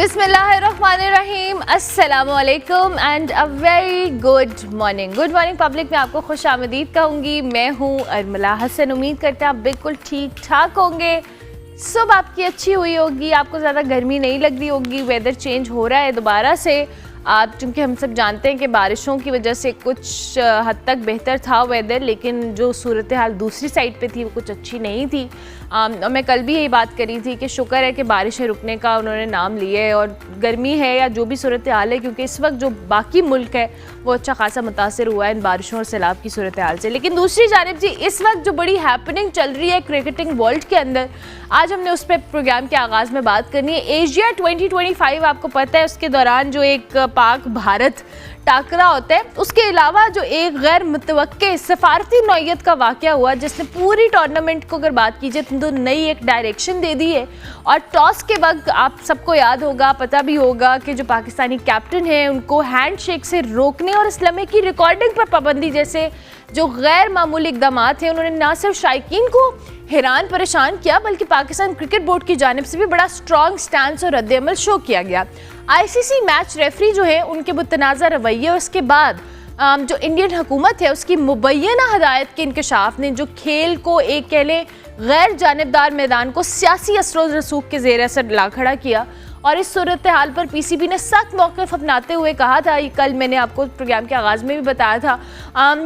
बिस्मिल्लाहिर्रहमानिर्रहीम, अस्सलामुअलैकुम and a very good morning public में आपको खुश आमदीद कहूँगी। मैं हूँ अरमला हसन। उम्मीद करते हैं आप बिल्कुल ठीक ठाक होंगे, सब आपकी अच्छी हुई होगी, आपको ज़्यादा गर्मी नहीं लग रही होगी। वेदर चेंज हो रहा है दोबारा से, चूँकि हम सब जानते हैं कि बारिशों की वजह से कुछ हद तक बेहतर था वेदर, लेकिन जो सूरत हाल दूसरी साइड पे थी वो कुछ अच्छी नहीं थी। और मैं कल भी यही बात करी थी कि शुक्र है कि बारिशें रुकने का उन्होंने नाम लिए है, और गर्मी है या जो भी सूरत हाल है, क्योंकि इस वक्त जो बाकी मुल्क है वो अच्छा खासा मुतासर हुआ है इन बारिशों और सैलाब की सूरत हाल से। लेकिन दूसरी जानिब जी, इस वक्त जो बड़ी हैपनिंग चल रही है क्रिकेटिंग वर्ल्ड के अंदर, आज हमने उस पर प्रोग्राम के आगाज़ में बात करनी है। एशिया 2025 आपको पता है, उसके दौरान जो एक पाक भारत टाकरा होता है, उसके अलावा जो एक गैर मुतवक्के सफारती नौयत का वाक़या हुआ जिसने पूरी टूर्नामेंट को अगर बात कीजिए तो नई एक डायरेक्शन दे दी है। और टॉस के वक्त आप सबको याद होगा, पता भी होगा कि जो पाकिस्तानी कैप्टन है उनको हैंडशेक से रोकने और इस लम्हे की रिकॉर्डिंग पर पाबंदी जैसे जो गैर मामूली इकदाम हैं, उन्होंने ना सिर्फ शायकीन को हैरान परेशान किया बल्कि पाकिस्तान क्रिकेट बोर्ड की जानिब से भी बड़ा स्ट्रॉन्ग स्टैंड और रद्द-ए-अमल शो किया गया। आईसीसी मैच रेफरी जो है उनके मुतनाज़ा रवैये और उसके बाद जो इंडियन हुकूमत है उसकी मुबैना हदायत के इंकशाफ ने जो खेल को एक कह लें गैर जानिबदार मैदान को सियासी असर रसूख के ज़ेर असर ला खड़ा किया। और इस सूरत हाल पर पीसीबी ने सख्त मौक़िफ़ अपनाते हुए कहा था, कल मैंने आपको प्रोग्राम के आगाज़ में भी बताया था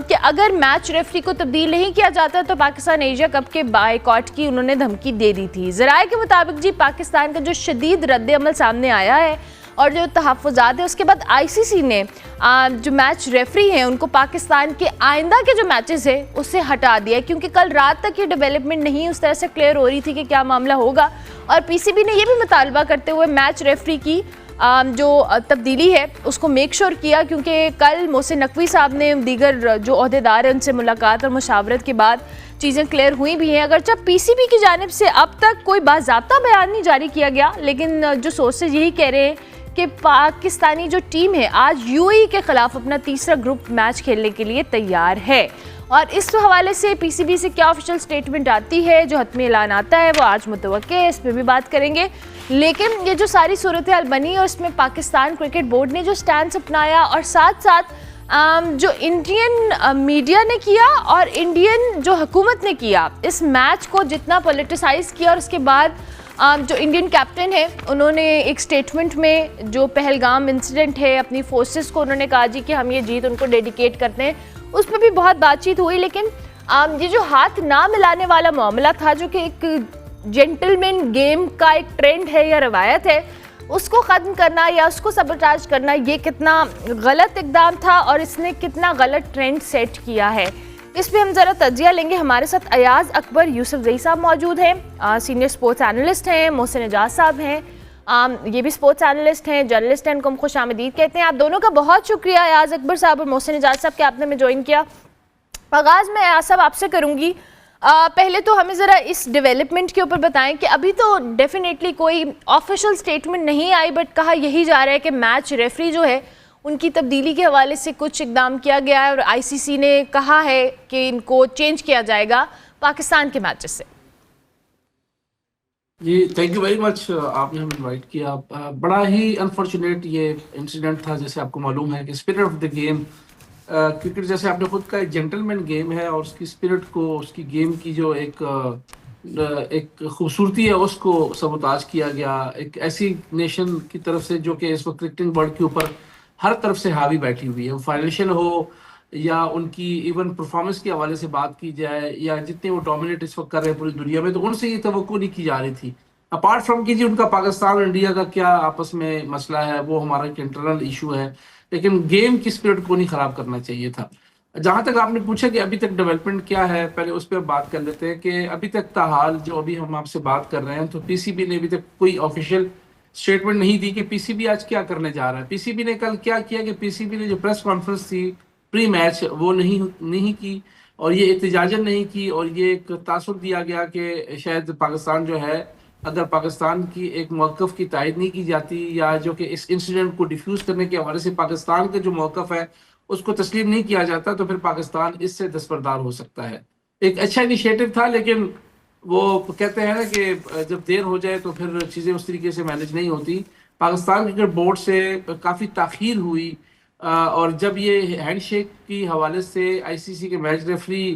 कि अगर मैच रेफरी को तब्दील नहीं किया जाता तो पाकिस्तान एशिया कप के बायकॉट की उन्होंने धमकी दे दी थी। ज़राए के मुताबिक जी, पाकिस्तान का जो शदीद रद्द-ए-अमल सामने आया है और जो तहफ़्फ़ुज़ात है, उसके बाद आईसीसी ने जो मैच रेफरी हैं उनको पाकिस्तान के आइंदा के जो मैचेस है उससे हटा दिया, क्योंकि कल रात तक ये डेवलपमेंट नहीं उस तरह से क्लियर हो रही थी कि क्या मामला होगा। और पीसीबी ने यह भी मुतालबा करते हुए मैच रेफरी की जो तब्दीली है उसको मेक श्योर किया, क्योंकि कल मोहसिन नकवी साहब ने दीगर जो अहदेदार हैं उनसे मुलाकात और मुशावरत के बाद चीज़ें क्लियर हुई भी हैं। अगरचे पीसीबी की जानिब से अब तक कोई बाज़ाब्ता बयान नहीं जारी किया गया, लेकिन जो सोर्सेज यही कह रहे हैं कि पाकिस्तानी जो टीम है आज यूएई के ख़िलाफ़ अपना तीसरा ग्रुप मैच खेलने के लिए तैयार है। और इस हवाले से पीसीबी से क्या ऑफिशियल स्टेटमेंट आती है, जो हतमी ऐलान आता है, वो आज मुतवक्के है, इस पर भी बात करेंगे। लेकिन ये जो सारी सूरत हाल बनी और इसमें पाकिस्तान क्रिकेट बोर्ड ने जो स्टैंड अपनाया और साथ साथ जो इंडियन मीडिया ने किया और इंडियन जो हुकूमत ने किया, इस मैच को जितना पॉलिटिसाइज किया, और उसके बाद जो इंडियन कैप्टन है उन्होंने एक स्टेटमेंट में जो पहलगाम इंसिडेंट है अपनी फोर्सेस को उन्होंने कहा जी कि हम ये जीत उनको डेडिकेट करते हैं, उस पर भी बहुत बातचीत हुई। लेकिन ये जो हाथ ना मिलाने वाला मामला था, जो कि एक जेंटलमैन गेम का एक ट्रेंड है या रवायत है, उसको ख़त्म करना या उसको सबटाज करना, ये कितना गलत इकदाम था और इसने कितना गलत ट्रेंड सेट किया है, इस पर हम ज़रा तजिया लेंगे। हमारे साथ अयाज अकबर यूसुफजई साहब मौजूद हैं, सीनियर स्पोर्ट्स एनालिस्ट हैं। मोहसिन एजाज साहब हैं, ये भी स्पोर्ट्स एनालिस्ट हैं, जर्नलिस्ट हैं, उनको हम खुश आमदीद कहते हैं। आप दोनों का बहुत शुक्रिया, अयाज अकबर साहब और मोहसिन एजाज साहब, के आपने हमें ज्वाइन किया। आगाज़ में अयाज साहब आपसे करूँगी, पहले तो हमें ज़रा इस डेवलपमेंट के ऊपर बताएं कि अभी तो डेफिनेटली कोई ऑफिशियल स्टेटमेंट नहीं आई, बट कहा यही जा रहा है कि मैच रेफरी जो है उनकी तब्दीली के हवाले से कुछ इकदाम किया गया है और आईसीसी ने कहा है कि इनको चेंज किया जाएगा पाकिस्तान के मैचेस से। जी थैंक यू वेरी मच, आपने हमें इनवाइट किया। बड़ा ही अनफॉर्चुनेट ये इंसिडेंट था। जैसे आपको मालूम है कि spirit of the game, cricket जैसे आपने खुद का एक जेंटलमैन गेम है और उसकी स्पिरिट को, उसकी गेम की जो एक खूबसूरती है उसको सबोताज किया गया एक ऐसी नेशन की तरफ से जो कि इस वक्त क्रिकेटिंग वर्ल्ड के ऊपर हर तरफ से हावी बैठी हुई है। वो फाइनेंशियल हो या उनकी इवन परफॉर्मेंस के हवाले से बात की जाए या जितने वो डोमिनेट इस वक्त कर रहे हैं पूरी दुनिया में, तो उनसे ये तवक्को नहीं की जा रही थी। अपार्ट फ्रॉम कि जी उनका पाकिस्तान और इंडिया का क्या आपस में मसला है, वो हमारा एक इंटरनल इशू है, लेकिन गेम की स्पिरिट को नहीं खराब करना चाहिए था। जहां तक आपने पूछा कि अभी तक डेवलपमेंट क्या है, पहले उस पर बात कर लेते हैं कि अभी तक ताहाल जो अभी हम आपसे बात कर रहे हैं, तो पीसीबी ने अभी तक कोई ऑफिशियल स्टेटमेंट नहीं दी कि पीसीबी आज क्या करने जा रहा है। पीसीबी ने कल क्या किया कि पीसीबी ने जो प्रेस कॉन्फ्रेंस थी प्री मैच वो नहीं की और ये एहतजाजन नहीं की, और ये एक तासुर दिया गया कि शायद पाकिस्तान जो है, अगर पाकिस्तान की एक मौक़िफ़ की तायद नहीं की जाती या जो कि इस इंसिडेंट को डिफ्यूज़ करने के हवाले से पाकिस्तान का जो मौक़िफ़ है उसको तस्लीम नहीं किया जाता, तो फिर पाकिस्तान इससे दस्तबरदार हो सकता है। एक अच्छा इनिशिएटिव था, लेकिन वो कहते हैं ना कि जब देर हो जाए तो फिर चीज़ें उस तरीके से मैनेज नहीं होती। पाकिस्तान क्रिकेट बोर्ड से काफ़ी ताख़ीर हुई। और जब ये हैंडशेक की हवाले से आईसीसी के मैच रेफरी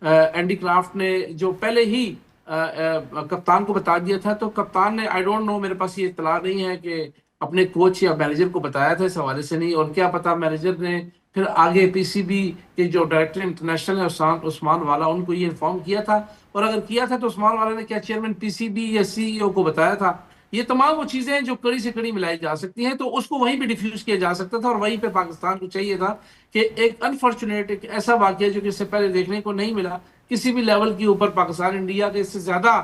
एंडी क्राफ्ट ने जो पहले ही कप्तान को बता दिया था, तो कप्तान ने आई डोंट नो, मेरे पास ये इत्तला नहीं है कि अपने कोच या मैनेजर को बताया था इस हवाले से नहीं, और क्या पता मैनेजर ने फिर आगे पीसीबी के जो डायरेक्टर इंटरनेशनल है उस्मान वाला, उनको ये इन्फॉर्म किया था, और अगर किया था तो उस्मान वाला ने क्या चेयरमैन पीसीबी या सीईओ को बताया था। ये तमाम वो चीजें हैं जो कड़ी से कड़ी मिलाई जा सकती हैं, तो उसको वहीं पे डिफ्यूज किया जा सकता था, और वहीं पे पाकिस्तान को चाहिए था कि एक अनफॉर्चुनेट एक ऐसा वाकया जो कि इससे पहले देखने को नहीं मिला किसी भी लेवल के ऊपर, पाकिस्तान इंडिया के इससे ज्यादा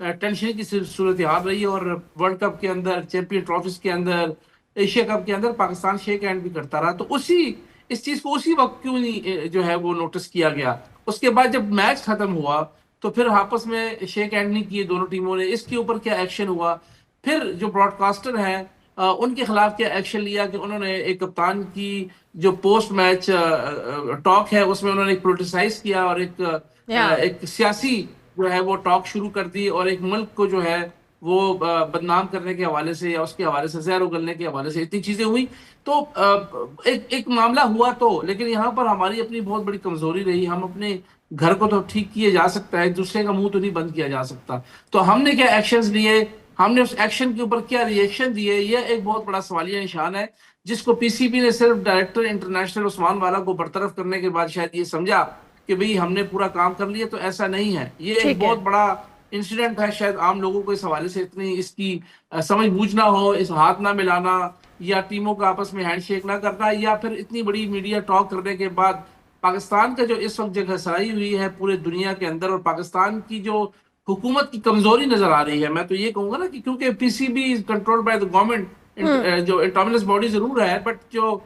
टेंशन की सूरत हाल रही है, और वर्ल्ड कप के अंदर, चैंपियन ट्रॉफीज के अंदर, एशिया कप के अंदर पाकिस्तान शेक हैंड भी करता रहा। तो इस चीज को उसी वक्त क्यों नहीं जो है वो नोटिस किया गया। उसके बाद जब मैच खत्म हुआ तो फिर आपस में शेक हैंड नहीं किए दोनों टीमों ने, इसके ऊपर क्या एक्शन हुआ। फिर जो ब्रॉडकास्टर हैं उनके खिलाफ क्या एक्शन लिया कि उन्होंने एक कप्तान की जो पोस्ट मैच टॉक है उसमें उन्होंने एक पोलिटिसाइज किया, और एक सियासी जो है वो टॉक शुरू कर दी, और एक मुल्क को जो है वो बदनाम करने के हवाले से या उसके हवाले से जहर उगलने के हवाले से इतनी चीजें हुई। तो एक मामला हुआ तो, लेकिन यहाँ पर हमारी अपनी बहुत बड़ी कमजोरी रही। हम अपने घर को तो ठीक किए जा सकता है, दूसरे का मुंह तो नहीं बंद किया जा सकता। तो हमने क्या एक्शंस लिए, हमने उस एक्शन के ऊपर क्या रिएक्शन दिए, यह एक बहुत बड़ा सवालिया निशान है, जिसको पीसीबी ने सिर्फ डायरेक्टर इंटरनेशनल उस्मान वाला को बरतरफ करने के बाद शायद ये समझा कि भाई हमने पूरा काम कर लिया। तो ऐसा नहीं है, ये एक बहुत बड़ा इंसिडेंट है। शायद आम लोगों को इस हवाले से इतनी इसकी समझ बूझ ना हो, इस हाथ ना मिलाना या टीमों का आपस में हैंडशेक ना करना, या फिर इतनी बड़ी मीडिया टॉक करने के बाद पाकिस्तान का जो इस वक्त जगह सराई हुई है पूरे दुनिया के अंदर, और पाकिस्तान की जो हुकूमत की कमजोरी नजर आ रही है। मैं तो ये कहूंगा ना कि क्योंकि PCB is controlled by the government, जो ऑटोनमस बॉडी जरूर है, बट जो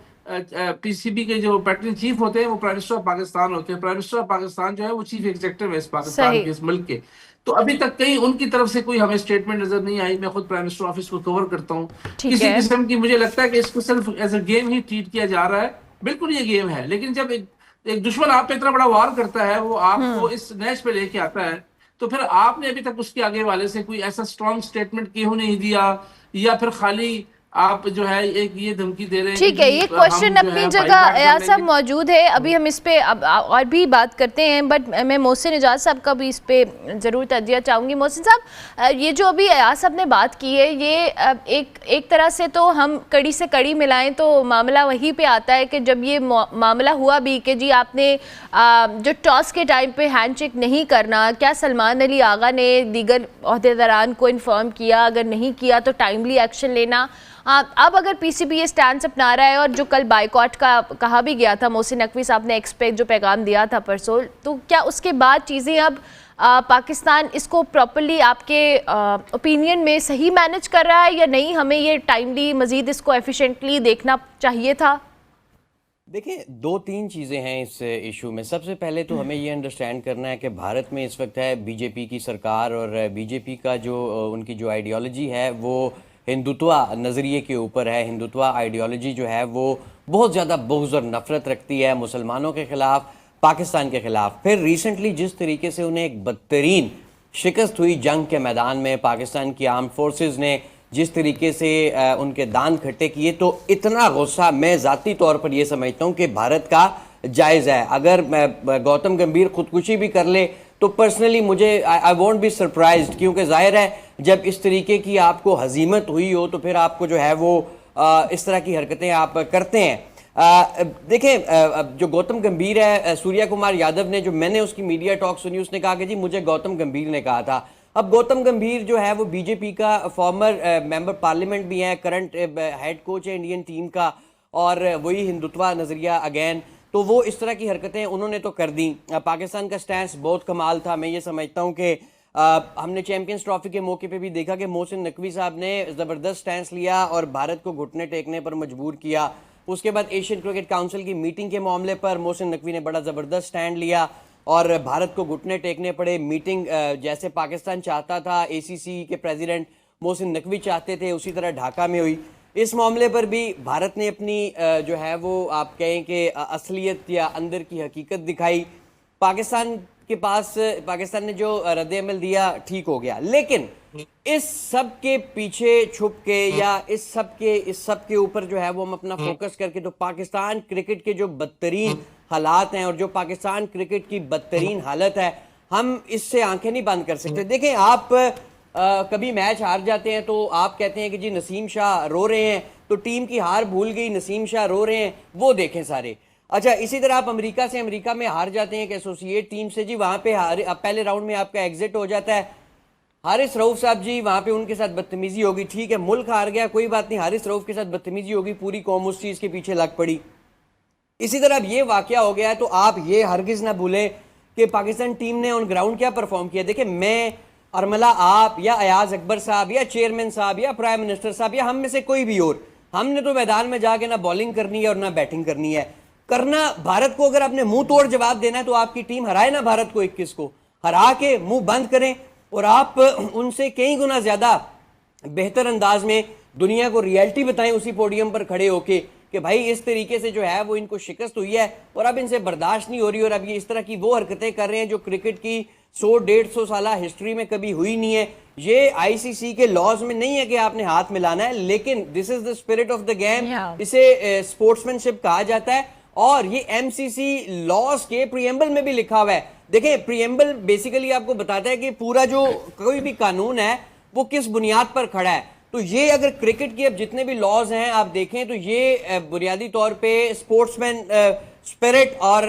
पीसीबी के जो पैटर्न चीफ होते हैं वो प्राइम मिनिस्टर ऑफ पाकिस्तान होते हैं। प्राइम मिनिस्टर ऑफ पाकिस्तान जो है वो चीफ एग्जीक्यूटिव है इस पाकिस्तान के, इस मुल्क के। तो अभी तक कहीं उनकी तरफ से कोई हमें स्टेटमेंट नजर नहीं आई। मैं खुद प्राइम मिनिस्टर ऑफिस को कवर करता हूँ, किसी किस्म की मुझे लगता है कि इसको सिर्फ एज अ गेम ही ट्रीट किया जा रहा है। बिल्कुल ये गेम है, लेकिन जब एक दुश्मन आप पे इतना बड़ा वार करता है, वो आपको इस मैच पे लेके आता है, तो फिर आपने अभी तक उसके आगे वाले से कोई ऐसा स्ट्रॉन्ग स्टेटमेंट क्यों नहीं दिया, या फिर खाली आप जो है एक ये धमकी दे रहे हैं। ठीक है, ये क्वेश्चन अपनी जगह ऐसा मौजूद है, अभी हम इस पे अब और भी बात करते हैं, बट मैं मोहसिन इजाज साहब का भी इस पे ज़रूर तजिया चाहूँगी। मोहसिन साहब, ये जो अभी अयाज साहब ने बात की है, ये एक तरह से तो हम कड़ी से कड़ी मिलाएं तो मामला वहीं पे आता है कि जब ये मामला हुआ भी कि जी आपने जो टॉस के टाइम पे हैंडशेक नहीं करना, क्या सलमान अली आगा ने दीगर ओहदेदारान को इन्फॉर्म किया, अगर नहीं किया तो टाइमली एक्शन लेना। अब अगर पीसीबी ये स्टैंड अपना रहा है, और जो कल बाइकॉट का कहा भी गया था, मोहसिन नकवी साहब ने एक्सपेक्ट जो पैगाम दिया था परसों, तो क्या उसके बाद चीज़ें अब पाकिस्तान इसको प्रॉपर्ली आपके ओपिनियन में सही मैनेज कर रहा है या नहीं? हमें ये टाइमली मज़ीद इसको एफिशिएंटली देखना चाहिए था। देखिए, दो तीन चीज़ें हैं इस इशू में। सबसे पहले तो हमें ये अंडरस्टैंड करना है कि भारत में इस वक्त है बीजेपी की सरकार, और बीजेपी का जो उनकी जो आइडियोलॉजी है वो हिंदुत्व नज़रिए के ऊपर है। हिंदुत्व आइडियोलॉजी जो है वो बहुत ज़्यादा बुग़्ज़ और नफ़रत रखती है मुसलमानों के ख़िलाफ़, पाकिस्तान के ख़िलाफ़। फिर रिसेंटली जिस तरीके से उन्हें एक बदतरीन शिकस्त हुई जंग के मैदान में, पाकिस्तान की आर्म फोर्सेस ने जिस तरीके से उनके दांत खट्टे किए, तो इतना गुस्सा मैं ज़ाती तौर पर यह समझता हूँ कि भारत का जायज़ है। अगर गौतम गंभीर खुदकुशी भी कर ले तो पर्सनली मुझे आई वोंट बी सरप्राइज्ड, क्योंकि जाहिर है जब इस तरीके की आपको हजीमत हुई हो तो फिर आपको जो है वो इस तरह की हरकतें आप करते हैं। देखें, जो गौतम गंभीर है, सूर्या कुमार यादव ने, जो मैंने उसकी मीडिया टॉक सुनी, उसने कहा कि जी मुझे गौतम गंभीर ने कहा था। अब गौतम गंभीर जो है वो बीजेपी का फॉर्मर मेंबर पार्लियामेंट भी है, करंट हेड कोच है इंडियन टीम का, और वही हिंदुत्व नज़रिया अगेन। तो वो इस तरह की हरकतें उन्होंने तो कर दी। पाकिस्तान का स्टैंस बहुत कमाल था। मैं ये समझता हूँ कि हमने चैंपियंस ट्रॉफी के मौके पे भी देखा कि मोहसिन नकवी साहब ने ज़बरदस्त स्टैंस लिया और भारत को घुटने टेकने पर मजबूर किया। उसके बाद एशियन क्रिकेट काउंसिल की मीटिंग के मामले पर मोहसिन नकवी ने बड़ा ज़बरदस्त स्टैंड लिया और भारत को घुटने टेकने पड़े। मीटिंग जैसे पाकिस्तान चाहता था, ACC के प्रेसिडेंट मोहसिन नकवी चाहते थे, उसी तरह ढाका में हुई। इस मामले पर भी भारत ने अपनी जो है वो आप कहें कि असलियत या अंदर की हकीकत दिखाई। पाकिस्तान के पास पाकिस्तान ने जो रद्द-ए-अमल दिया ठीक हो गया, लेकिन इस सब के पीछे छुप के या इस सब के ऊपर जो है वो हम अपना फोकस करके तो पाकिस्तान क्रिकेट के जो बदतरीन हालात हैं और जो पाकिस्तान क्रिकेट की बदतरीन हालत है, हम इससे आंखें नहीं बंद कर सकते। देखें, आप कभी मैच हार जाते हैं तो आप कहते हैं कि जी नसीम शाह रो रहे हैं, तो टीम की हार भूल गई, नसीम शाह रो रहे हैं, वो देखें सारे। अच्छा, इसी तरह आप अमेरिका में हार जाते हैं एक एसोसिएट टीम से, जी वहां पे पहले राउंड में आपका एग्जिट हो जाता है। हारिस रऊफ साहब जी वहां पे उनके साथ बदतमीजी होगी, ठीक है, मुल्क हार गया कोई बात नहीं, हारिस रऊफ के साथ बदतमीजी होगी, पूरी कौम उस चीज के पीछे लग पड़ी। इसी तरह अब ये वाकया हो गया है तो आप ये हरगिज ना भूलें कि पाकिस्तान टीम ने ऑन ग्राउंड क्या परफॉर्म किया। देखिए, मैं अरमला, आप या अयाज अकबर साहब या चेयरमैन साहब या प्राइम मिनिस्टर साहब या हम में से कोई भी और, हमने तो मैदान में जाके ना बॉलिंग करनी है और ना बैटिंग करनी है। करना भारत को, अगर आपने मुंह तोड़ जवाब देना है तो आपकी टीम हराए ना भारत को 21 को, हरा के मुंह बंद करें और आप उनसे कई गुना ज्यादा बेहतर अंदाज में दुनिया को रियलिटी बताएं उसी पोडियम पर खड़े होके कि भाई इस तरीके से जो है वो इनको शिकस्त हुई है और अब इनसे बर्दाश्त नहीं हो रही और अब ये इस तरह की वो हरकतें कर रहे हैं जो क्रिकेट की 100-150 साल हिस्ट्री में कभी हुई नहीं है। ये आईसीसी के लॉज में नहीं है कि आपने हाथ मिलाना है, लेकिन this is the spirit of the game, इसे स्पोर्ट्समैनशिप कहा जाता है और ये एमसीसी लॉज के प्रीएम्बल में भी लिखा हुआ है। देखें, प्रीएम्बल बेसिकली आपको बताता है कि पूरा जो कोई भी कानून है वो किस बुनियाद पर खड़ा है। तो ये अगर क्रिकेट के अब जितने भी लॉज हैं आप देखें तो ये बुनियादी तौर पे स्पोर्ट्समैन स्पिरिट और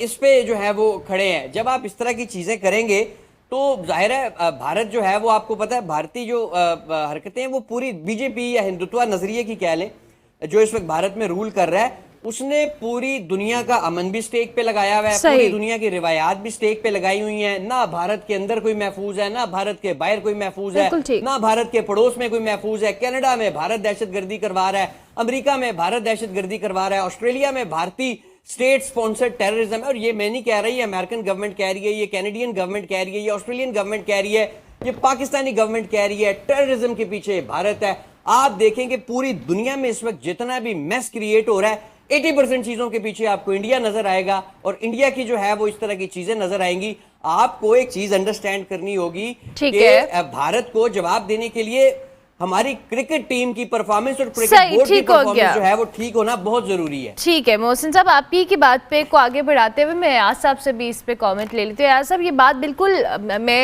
इस पे जो है वो खड़े हैं। जब आप इस तरह की चीजें करेंगे तो जाहिर है भारत जो है वो, आपको पता है भारतीय जो हरकतें हैं वो पूरी बीजेपी या हिंदुत्व नजरिए की कह लें जो इस वक्त भारत में रूल कर रहा है, उसने पूरी दुनिया का अमन भी स्टेक पे लगाया हुआ है, पूरी दुनिया की रिवायात भी स्टेक पे लगाई हुई हैं। ना भारत के अंदर कोई महफूज है, ना भारत के बाहर कोई महफूज है, ना भारत के पड़ोस में कोई महफूज है। कनाडा में भारत दहशतगर्दी करवा रहा है, अमेरिका में भारत दहशतगर्दी करवा रहा है, ऑस्ट्रेलिया में भारतीय स्टेट स्पॉन्सर्ड टेररिज्म है। और ये मैं नहीं कह रही, ये अमेरिकन गवर्नमेंट कह रही है, ये कैनेडियन गवर्नमेंट कह रही है, ये ऑस्ट्रेलियन गवर्नमेंट कह रही है, ये पाकिस्तानी गवर्नमेंट कह रही है, टेररिज्म के पीछे भारत है। आप देखेंगे पूरी दुनिया में इस वक्त जितना भी मैस क्रिएट हो रहा है 80% चीजों के पीछे आपको इंडिया नजर आएगा और इंडिया की जो है वो इस तरह की चीजें नजर आएंगी। आपको एक चीज अंडरस्टैंड करनी होगी कि भारत को जवाब देने के लिए हमारी क्रिकेट टीम की परफॉर्मेंस और क्रिकेट बोर्ड की परफॉर्मेंस जो है वो ठीक होना बहुत जरूरी है। ठीक है मोहसिन साहब, आपकी की बात पे को आगे बढ़ाते हुए मैं अयाज साहब से भी इस पे कमेंट ले लेती हूँ। अयाज साहब, ये बात बिल्कुल मैं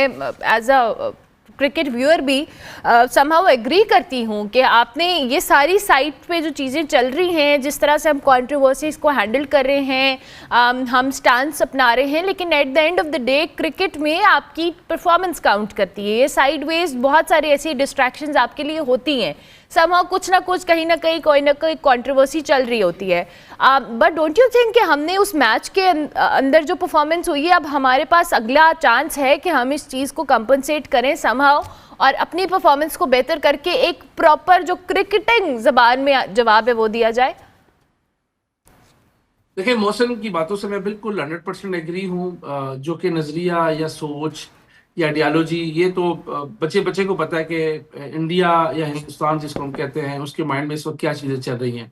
एज अ क्रिकेट व्यूअर भी समहाउ एग्री करती हूँ कि आपने ये सारी साइट पे जो चीज़ें चल रही हैं, जिस तरह से हम कंट्रोवर्सीज को हैंडल कर रहे हैं, हम स्टांस अपना रहे हैं, लेकिन at the end of the day cricket में आपकी परफॉर्मेंस काउंट करती है। ये साइडवेज बहुत सारी ऐसी डिस्ट्रैक्शंस आपके लिए होती हैं, समहाउ कुछ ना कुछ कहीं ना कहीं कोई ना कोई कंट्रोवर्सी चल रही होती है। बट डोंट यू थिंक कि हमने उस मैच के अंदर जो परफॉर्मेंस हुई है, अब हमारे पास अगला चांस है कि हम इस चीज़ को कंपनसेट करें समहाउ और अपनी परफॉर्मेंस को बेहतर करके एक प्रॉपर जो क्रिकेटिंग जबान में जवाब है वो दिया जाए? देखिए, मोहसिन की बातों से मैं बिल्कुल 100% एग्री हूँ। जो कि नजरिया या सोच या आइडियोलॉजी, ये तो बच्चे बच्चे को पता है कि इंडिया या हिंदुस्तान जिसको हम कहते हैं उसके माइंड में इस वक्त क्या चीजें चल रही हैं।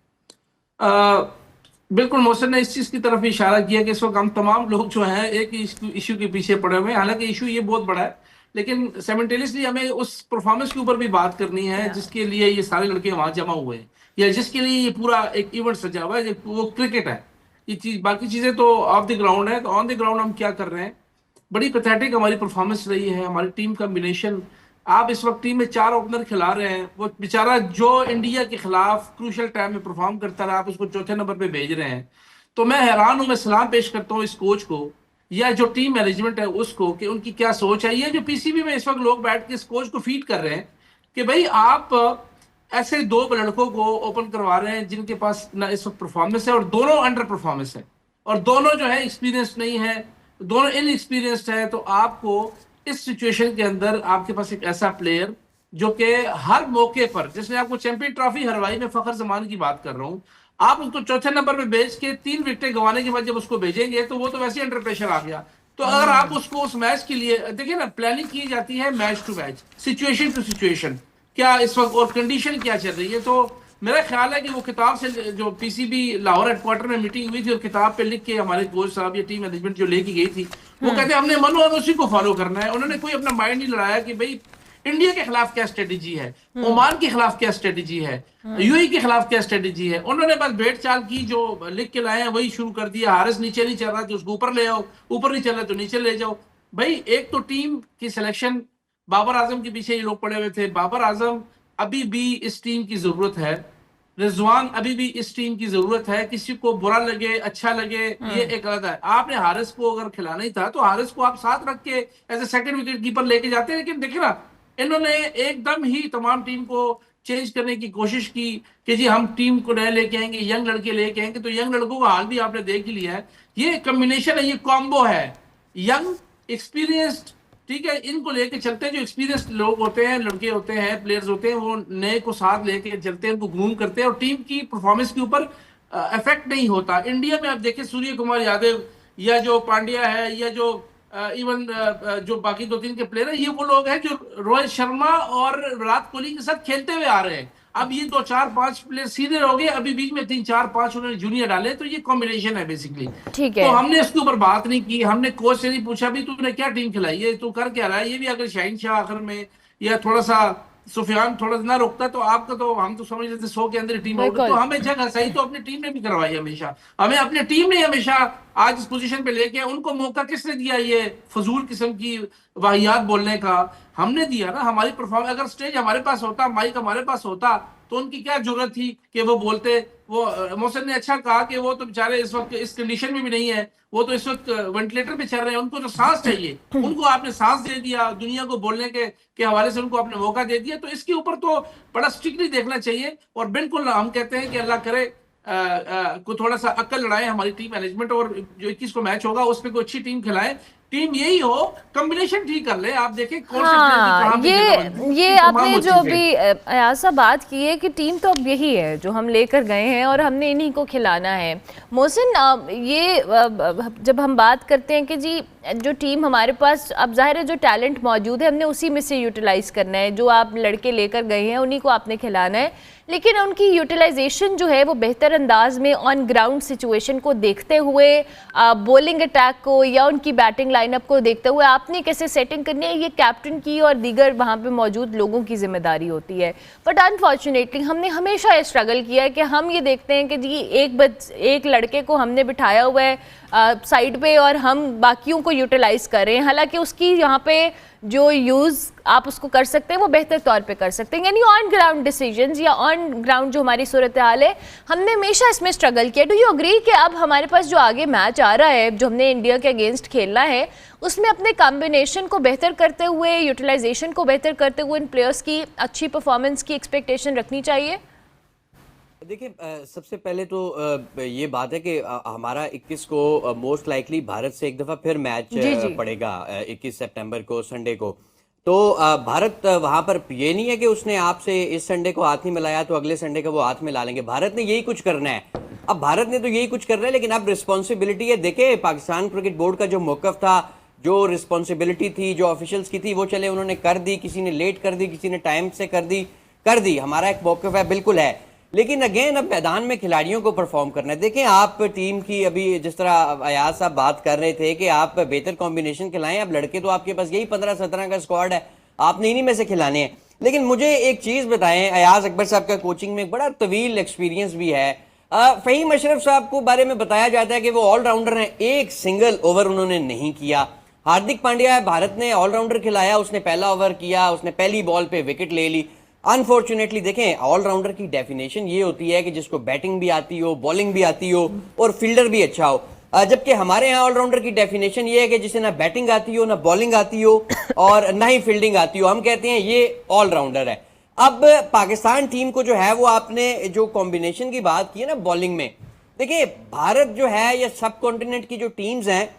बिल्कुल मोहसिन ने इस चीज की तरफ इशारा किया कि इस वक्त हम तमाम लोग जो हैं एक इशू के पीछे पड़े हुए हैं। हालांकि इशू ये बहुत बड़ा है, लेकिन साइमल्टेनियसली हमें उस परफॉर्मेंस के ऊपर भी बात करनी है जिसके लिए ये सारे लड़के वहां जमा हुए हैं या जिसके लिए ये पूरा एक इवेंट सजा हुआ है, वो क्रिकेट है। ये चीज, बाकी चीजें तो ऑफ द ग्राउंड है। तो ऑन द ग्राउंड हम क्या कर रहे हैं? बड़ी पैथेटिक हमारी परफॉर्मेंस रही है, हमारी टीम कॉम्बिनेशन। आप इस वक्त टीम में 4 ओपनर खिला रहे हैं, वो बेचारा जो इंडिया के खिलाफ क्रूशल टाइम में परफॉर्म करता रहा, आप उसको चौथे नंबर पे भेज रहे हैं। तो मैं हैरान हूं, मैं सलाम पेश करता हूं इस कोच को या जो टीम मैनेजमेंट है उसको कि उनकी क्या सोच है। ये जो पीसीबी में इस वक्त लोग बैठ के इस कोच को फीड कर रहे हैं कि भाई आप ऐसे 2 लड़कों को ओपन करवा रहे हैं जिनके पास ना इस वक्त परफॉर्मेंस है और दोनों अंडर परफॉर्मेंस है और दोनों जो है एक्सपीरियंस नहीं है, दोनों इनएक्सपीरियंस्ड है। तो आपको इस सिचुएशन के अंदर आपके पास एक ऐसा प्लेयर जो कि हर मौके पर, जिसने आपको चैंपियन ट्रॉफी हरवाई, में फखर जमान की बात कर रहा हूं, आप उसको चौथे नंबर पे भेज के 3 विकेटें गंवाने के बाद जब उसको भेजेंगे तो वो तो वैसे अंडर प्रेशर आ गया। तो अगर आप उसको उस मैच के लिए देखिए ना, प्लानिंग की जाती है match to match, situation to situation, क्या इस वक्त और कंडीशन क्या चल रही है। तो मेरा ख्याल है कि वो किताब से जो पीसीबी लाहौर हेडक्वार्टर में मीटिंग हुई थी और किताब पे लिख के हमारे कोच साहब या टीम मैनेजमेंट जो लेके गई थी, वो कहते हैं हमने मनो और उसी को फॉलो करना है। उन्होंने कोई अपना माइंड नहीं लड़ाया कि भाई इंडिया के खिलाफ क्या स्ट्रेटेजी है, ओमान के खिलाफ क्या स्ट्रेटेजी है, यूएई के खिलाफ क्या स्ट्रेटेजी है। उन्होंने बस भेड़ चाल की, जो लिख के लाए हैं वही शुरू कर दिया। हारिस नीचे नहीं चल रहा तो उसको ऊपर ले आओ, ऊपर नहीं चल रहा तो नीचे ले जाओ। भाई एक तो टीम की सिलेक्शन, बाबर आजम के पीछे ये लोग पड़े हुए थे। बाबर आजम अभी भी इस टीम की जरूरत है, रिजवान अभी भी इस टीम की जरूरत है। किसी को बुरा लगे अच्छा लगे ये एक अलग है। आपने हारिस को अगर खिलाना ही था तो हारिस को आप साथ रख के as a second wicket keeper लेके जाते। लेकिन देखिए ना, इन्होंने एकदम ही तमाम टीम को चेंज करने की कोशिश की कि जी हम टीम को नए लेके आएंगे, यंग लड़के लेके आएंगे। तो यंग लड़कों का हाल भी आपने देख ही लिया है। ये कॉम्बिनेशन है, ये कॉम्बो है, यंग एक्सपीरियंस्ड, ठीक है, इनको लेके चलते हैं। जो एक्सपीरियंस्ड लोग होते हैं, लड़के होते हैं, प्लेयर्स होते हैं, वो नए को साथ लेके चलते हैं, उनको ग्रूम करते हैं और टीम की परफॉर्मेंस के ऊपर इफेक्ट नहीं होता। इंडिया में आप देखें सूर्य कुमार यादव या जो पांड्या है या जो इवन जो बाकी 2-3 के प्लेयर है, ये वो लोग हैं जो रोहित शर्मा और विराट कोहली के साथ खेलते हुए आ रहे हैं। अब ये 2-4-5 प्लेयर सीनियर हो गए, अभी बीच में 3-4-5 उन्होंने जूनियर डाले। तो ये कॉम्बिनेशन है बेसिकली। ठीक है। तो हमने इसके ऊपर बात नहीं की, हमने कोच से नहीं पूछा भी तूने क्या टीम खिलाई है, तू कर क्या रहा है। ये भी अगर शाहीन शाह आखिर में या थोड़ा सा सुफियान थोड़ा ना रुकता तो आपका तो हम तो समझ लेते 100 के अंदर टीम आउट। तो हमें जगह सही तो अपनी टीम ने भी करवाई हमेशा। हमें अपनी टीम ने हमेशा आज इस पोजीशन पे लेके, उनको मौका किसने दिया ये फजूल किस्म की वाहियात बोलने का? हमने दिया ना। हमारी परफॉर्मेंस, अगर स्टेज हमारे पास होता, माइक हमारे पास होता, तो उनकी क्या जरूरत थी कि वो बोलते। वो मोहसिन ने अच्छा कहा कि वो तो बेचारे इस वक्त इस कंडीशन में भी नहीं है, वो तो इस वक्त वेंटिलेटर पे चल रहे हैं, उनको तो सांस चाहिए। उनको आपने सांस दे दिया, दुनिया को बोलने के हवाले से उनको आपने मौका दे दिया। तो इसके ऊपर तो बड़ा स्ट्रिक्टली देखना चाहिए। और बिल्कुल हम कहते हैं कि अल्लाह करे को थोड़ा सा अक्ल लड़ाए हमारी टीम मैनेजमेंट, और जो 21 को मैच होगा उसमें कोई अच्छी टीम खिलाए। टीम यही हो, कॉम्बिनेशन ठीक कर ले। आप देखें कौन हाँ, से ये आपने जो अभी अयाज साहब बात की है कि टीम तो अब यही है जो हम लेकर गए हैं और हमने इन्हीं को खिलाना है। मोहसिन, ये जब हम बात करते हैं कि जी जो टीम हमारे पास अब जाहिर है जो टैलेंट मौजूद है हमने उसी में से यूटिलाइज करना है। जो आप लड़के लेकर गए हैं उन्हीं को आपने खिलाना है, लेकिन उनकी यूटिलाइजेशन जो है वो बेहतर अंदाज में ऑन ग्राउंड सिचुएशन को देखते हुए, बॉलिंग अटैक को या उनकी बैटिंग लाइनअप को देखते हुए आपने कैसे सेटिंग करनी है, ये कैप्टन की और दीगर वहाँ पे मौजूद लोगों की जिम्मेदारी होती है। बट अनफॉर्चुनेटली हमने हमेशा ये स्ट्रगल किया है कि हम ये देखते हैं कि जी एक लड़के को हमने बिठाया हुआ है साइड पे और हम बाकियों को यूटिलाइज कर रहे हैं, हालांकि उसकी यहाँ पे जो यूज़ आप उसको कर सकते हैं वो बेहतर तौर पे कर सकते हैं। यानी ऑन ग्राउंड डिसीजंस या ऑन ग्राउंड जो हमारी सूरत हाल है, हमने हमेशा इसमें स्ट्रगल किया। डू यू अग्री कि अब हमारे पास जो आगे मैच आ रहा है जो हमने इंडिया के अगेंस्ट खेलना है, उसमें अपने कॉम्बिनेशन को बेहतर करते हुए, यूटिलाइजेशन को बेहतर करते हुए इन प्लेयर्स की अच्छी परफॉर्मेंस की एक्सपेक्टेशन रखनी चाहिए? देखिए, सबसे पहले तो ये बात है कि हमारा 21 को मोस्ट लाइकली भारत से एक दफ़ा फिर मैच पड़ेगा 21 सितंबर को, संडे को। तो भारत वहाँ पर ये नहीं है कि उसने आपसे इस संडे को हाथ नहीं मिलाया तो अगले संडे का वो हाथ मिला लेंगे। भारत ने यही कुछ करना है। अब भारत ने तो यही कुछ करना है, लेकिन अब रिस्पॉन्सिबिलिटी है। देखे, पाकिस्तान क्रिकेट बोर्ड का जो मौक़िफ़ था, जो रिस्पॉन्सिबिलिटी थी, जो ऑफिशियल्स की थी, वो चले उन्होंने कर दी। किसी ने लेट कर दी, किसी ने टाइम से कर दी। हमारा एक मौक़िफ़ है, बिल्कुल है, लेकिन अगेन अब मैदान में खिलाड़ियों को परफॉर्म करना है। देखें, आप टीम की अभी जिस तरह अयाज साहब बात कर रहे थे कि आप बेहतर कॉम्बिनेशन खिलाएं। अब लड़के तो आपके पास यही 15-17 का स्क्वाड है, आपने इन्हीं में से खिलाने हैं। लेकिन मुझे एक चीज़ बताएं, अयाज अकबर साहब का कोचिंग में बड़ा तवील एक्सपीरियंस भी है। फ़हीम अशरफ साहब को बारे में बताया जाता है कि वो ऑलराउंडर हैं, एक सिंगल ओवर उन्होंने नहीं किया। हार्दिक पांड्या है, भारत ने ऑलराउंडर खिलाया, उसने पहला ओवर किया, उसने पहली बॉल पे विकेट ले ली। अनफॉर्चुनेटली देखें, ऑलराउंडर की डेफिनेशन ये होती है कि जिसको बैटिंग भी आती हो, बॉलिंग भी आती हो और फील्डर भी अच्छा हो। जबकि हमारे यहाँ ऑलराउंडर की डेफिनेशन ये है कि जिसे ना बैटिंग आती हो, ना बॉलिंग आती हो और ना ही फील्डिंग आती हो, हम कहते हैं ये ऑलराउंडर है। अब पाकिस्तान टीम को जो है वो आपने जो कॉम्बिनेशन की बात की है ना बॉलिंग में, देखिए भारत जो है या सब कॉन्टिनेंट की जो टीम्स हैं,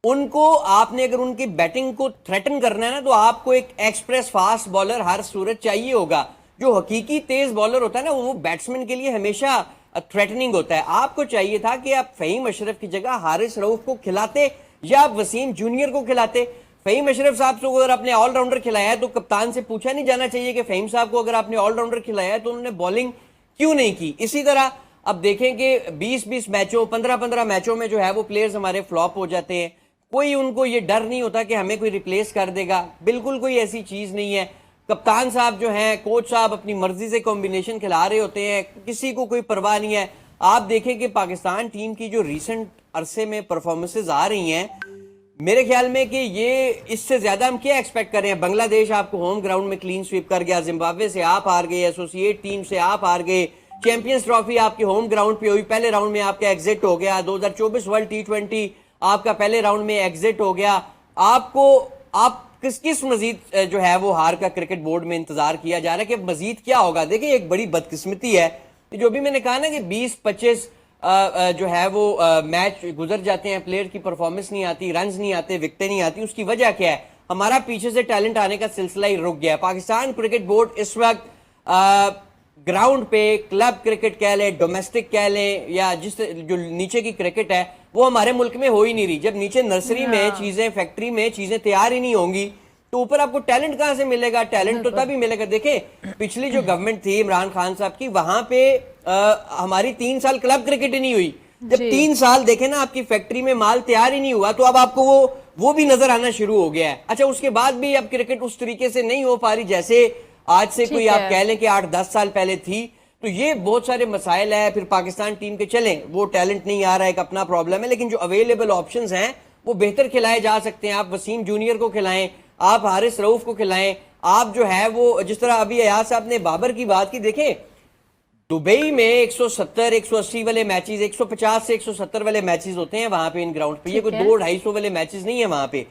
उनको आपने अगर उनकी बैटिंग को थ्रेटन करना है ना, तो आपको एक एक्सप्रेस फास्ट बॉलर हर सूरत चाहिए होगा। जो हकीकी तेज बॉलर होता है ना, वो बैट्समैन के लिए हमेशा थ्रेटनिंग होता है। आपको चाहिए था कि आप फ़हीम अशरफ की जगह हारिस रऊफ को खिलाते या आप वसीम जूनियर को खिलाते। फ़हीम अशरफ साहब को अगर आपने ऑलराउंडर खिलाया है तो कप्तान से पूछा नहीं जाना चाहिए कि फ़हीम साहब को अगर आपने ऑलराउंडर खिलाया है तो उन्होंने बॉलिंग क्यों नहीं की? इसी तरह अब देखें कि 20-20 मैचों 15-15 मैचों में जो है वो प्लेयर्स हमारे फ्लॉप हो जाते हैं। कोई उनको ये डर नहीं होता कि हमें कोई रिप्लेस कर देगा, बिल्कुल कोई ऐसी चीज नहीं है। कप्तान साहब जो हैं, कोच साहब अपनी मर्जी से कॉम्बिनेशन खिला रहे होते हैं, किसी को कोई परवाह नहीं है। आप देखें कि पाकिस्तान टीम की जो रिसेंट अरसे में परफॉर्मेंसेज आ रही हैं, मेरे ख्याल में कि ये इससे ज्यादा हम क्या एक्सपेक्ट कर रहे हैं। बांग्लादेश आपको होम ग्राउंड में क्लीन स्वीप कर गया, जिम्बाब्वे से आप हार गए, एसोसिएट टीम से आप हार गए, चैंपियंस ट्रॉफी आपके होम ग्राउंड पे हुई, पहले राउंड में आपका एग्जिट हो गया, 2024 वर्ल्ड T20 आपका पहले राउंड में एग्जिट हो गया। आपको आप किस किस मजीद जो है वो हार का क्रिकेट बोर्ड में इंतजार किया जा रहा है कि मजीद क्या होगा। देखिए एक बड़ी बदकिस्मती है जो भी मैंने कहा ना कि 20-25 जो है वो मैच गुजर जाते हैं, प्लेयर की परफॉर्मेंस नहीं आती, रन्स नहीं आते, विकेटें नहीं आती। उसकी वजह क्या है? हमारा पीछे से टैलेंट आने का सिलसिला ही रुक गया है। पाकिस्तान क्रिकेट बोर्ड इस वक्त ग्राउंड पे क्लब क्रिकेट कह लें, डोमेस्टिक कह लें, या जिस जो नीचे की क्रिकेट है वो हमारे मुल्क में हो ही नहीं रही। जब नीचे नर्सरी में चीजें, फैक्ट्री में चीजें तैयार ही नहीं होंगी तो ऊपर आपको टैलेंट कहां से मिलेगा? टैलेंट तो तभी मिलेगा। देखें पिछली जो गवर्नमेंट थी इमरान खान साहब की, वहां पे हमारी 3 साल क्लब क्रिकेट ही नहीं हुई। जब 3 साल देखे ना आपकी फैक्ट्री में माल तैयार ही नहीं हुआ तो अब आपको वो भी नजर आना शुरू हो गया है। अच्छा, उसके बाद भी अब क्रिकेट उस तरीके से नहीं हो पा रही जैसे आज से कोई आप कह लें कि 8-10 साल पहले थी। तो ये बहुत सारे मसाइल है। फिर पाकिस्तान टीम के चलें वो टैलेंट नहीं आ रहा है, एक अपना प्रॉब्लम है, लेकिन जो अवेलेबल ऑप्शंस हैं वो बेहतर खिलाए जा सकते हैं। आप वसीम जूनियर को खिलाएं, आप हारिस रऊफ को खिलाएं, आप जो है वो जिस तरह अभी अयाज साहब ने बाबर की बात की, देखें दुबई में 170 180 वाले मैचेस, 150 से 170 वाले मैचेस होते हैं वहां पे इन ग्राउंड पे। ये कोई 200-250 वाले मैचेस नहीं है वहां पे।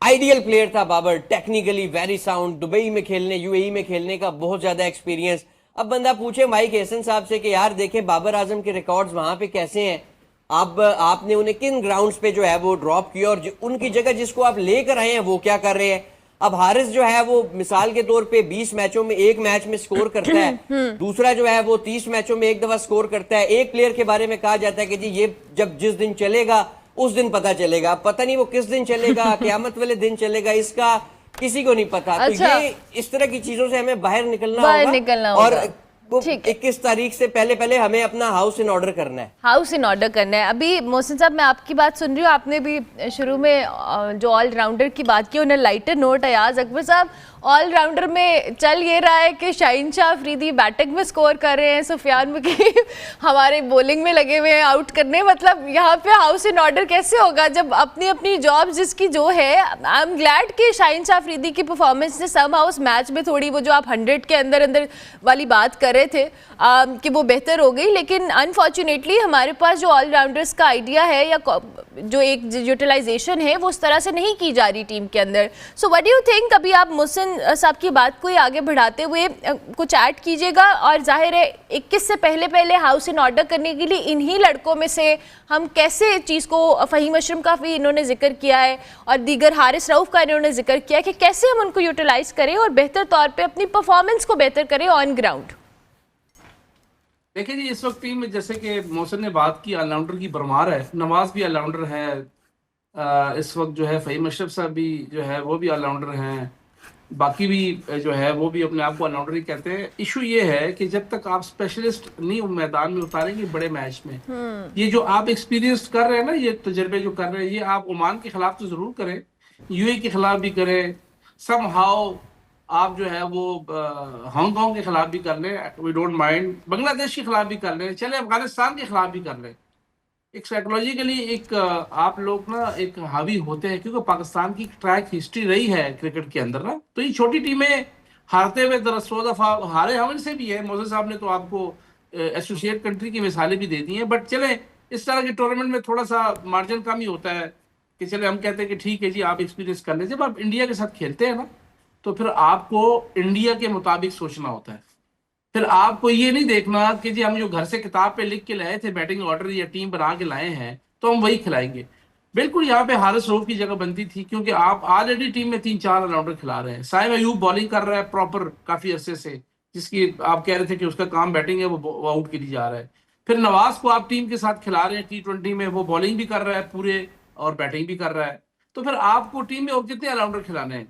आइडियल प्लेयर था Babar, technically very sound, Dubai में खेलने, यूएई में खेलने का बहुत ज्यादा एक्सपीरियंस। अब बंदा पूछे माइक हसन साहब से कि यार देखें बाबर आजम के रिकॉर्ड्स वहां पे कैसे हैं, अब आपने उन्हें किन ग्राउंड्स पे जो है वो ड्रॉप किया और उनकी जगह जिसको आप लेकर आए हैं वो क्या कर रहे हैं। अब हारिस जो है वो मिसाल के तौर पे 20 मैचों में एक मैच में स्कोर करता है, दूसरा जो है वो 30 मैचों में एक दफा स्कोर करता है। एक प्लेयर के बारे में कहा जाता है कि जी ये जब जिस दिन चलेगा उस दिन पता चलेगा, पता नहीं वो किस दिन चलेगा, क़यामत वाले दिन चलेगा, इसका किसी को नहीं पता। अच्छा। तो ये इस तरह की चीजों से हमें बाहर निकलना होगा। और 21 तारीख से पहले हमें अपना हाउस इन ऑर्डर करना है। हाउस इन ऑर्डर करना है। अभी मोहसिन साहब मैं आपकी बात सुन रही हूँ, आपने भी शुरू में जो ऑलराउंडर की बात की, उन्हें लाइटर नोट अयाज अकबर साहब, ऑलराउंडर में चल ये रहा है कि शाहीन शाह अफरीदी बैटिंग में स्कोर कर रहे हैं, सुफियान मुकीम हमारे बॉलिंग में लगे हुए हैं आउट करने। मतलब यहाँ पे हाउस इन ऑर्डर कैसे होगा जब अपनी अपनी जॉब जिसकी जो है। आई एम ग्लैड कि शाहीन शाह अफरीदी की परफॉर्मेंस ने सम हाउस मैच में थोड़ी वो जो आप 100 के अंदर अंदर वाली बात कर रहे थे कि वो बेहतर हो गई, लेकिन अनफॉर्चुनेटली हमारे पास जो ऑलराउंडर्स का आइडिया है या जो एक यूटिलाइजेशन है वो उस तरह से नहीं की जा रही टीम के अंदर। So what do you think? अभी आप मोहसिन साहब की बात को ही आगे बढ़ाते हुए कुछ ऐड कीजिएगा। और जाहिर है 21 से पहले हाउस इन ऑर्डर करने के लिए इन्हीं लड़कों में से हम कैसे चीज़ को, फ़हीम अशरम का भी इन्होंने जिक्र किया है और दीगर हारिस रऊफ का इन्होंने जिक्र किया है कि कैसे हम उनको यूटिलाइज करें और बेहतर तौर पर अपनी परफॉर्मेंस को बेहतर करें ऑन ग्राउंड। देखिए जी, इस वक्त टीम में जैसे कि मोहसिन ने बात की, ऑलराउंडर की भरमार है, नवाज भी ऑलराउंडर है, इस वक्त जो है फ़हीम अशरफ साहब भी जो है वो भी ऑलराउंडर हैं, बाकी भी जो है वो भी अपने आप को ऑलराउंडर ही कहते हैं। इशू ये है कि जब तक आप स्पेशलिस्ट नहीं मैदान में उतारेंगे बड़े मैच में, ये जो आप एक्सपीरियंस कर रहे हैं ना, ये तजर्बे जो कर रहे हैं, ये आप ओमान के खिलाफ तो जरूर करें, यूए के खिलाफ भी करें, समहाउ आप जो है वो हांगकांग के खिलाफ भी कर लें, वी डोंट माइंड, बांग्लादेश के खिलाफ भी कर लें, चले अफगानिस्तान के खिलाफ भी कर लें। एक साइकोलॉजिकली एक आप लोग ना एक हावी होते हैं, क्योंकि पाकिस्तान की ट्रैक हिस्ट्री रही है क्रिकेट के अंदर ना, तो ये छोटी टीमें हारते हुए 10 दफा हारे हम इनसे भी है। मोहसिन साहब ने तो आपको एसोसिएट कंट्री की मिसालें भी दे दी हैं, बट चले इस तरह के टूर्नामेंट में थोड़ा सा मार्जिन कम ही होता है कि चले हम कहते हैं कि ठीक है जी आप एक्सपीरियंस कर लें। जब आप इंडिया के साथ खेलते हैं ना तो फिर आपको इंडिया के मुताबिक सोचना होता है। फिर आपको ये नहीं देखना कि जी हम जो घर से किताब पे लिख के लाए थे बैटिंग ऑर्डर या टीम बना के लाए हैं तो हम वही खिलाएंगे। बिल्कुल यहाँ पे हारिस रऊफ की जगह बनती थी, क्योंकि आप ऑलरेडी टीम में 3-4 ऑलराउंडर खिला रहे हैं। साइम अयूब बॉलिंग कर रहा है प्रॉपर काफी अरसे से, जिसकी आप कह रहे थे कि उसका काम बैटिंग है, वो आउट के लिए जा रहा है। फिर नवाज को आप टीम के साथ खिला रहे हैं T20 में, वो बॉलिंग भी कर रहा है पूरे और बैटिंग भी कर रहा है। तो फिर आपको टीम में और कितने ऑलराउंडर खिलाने हैं?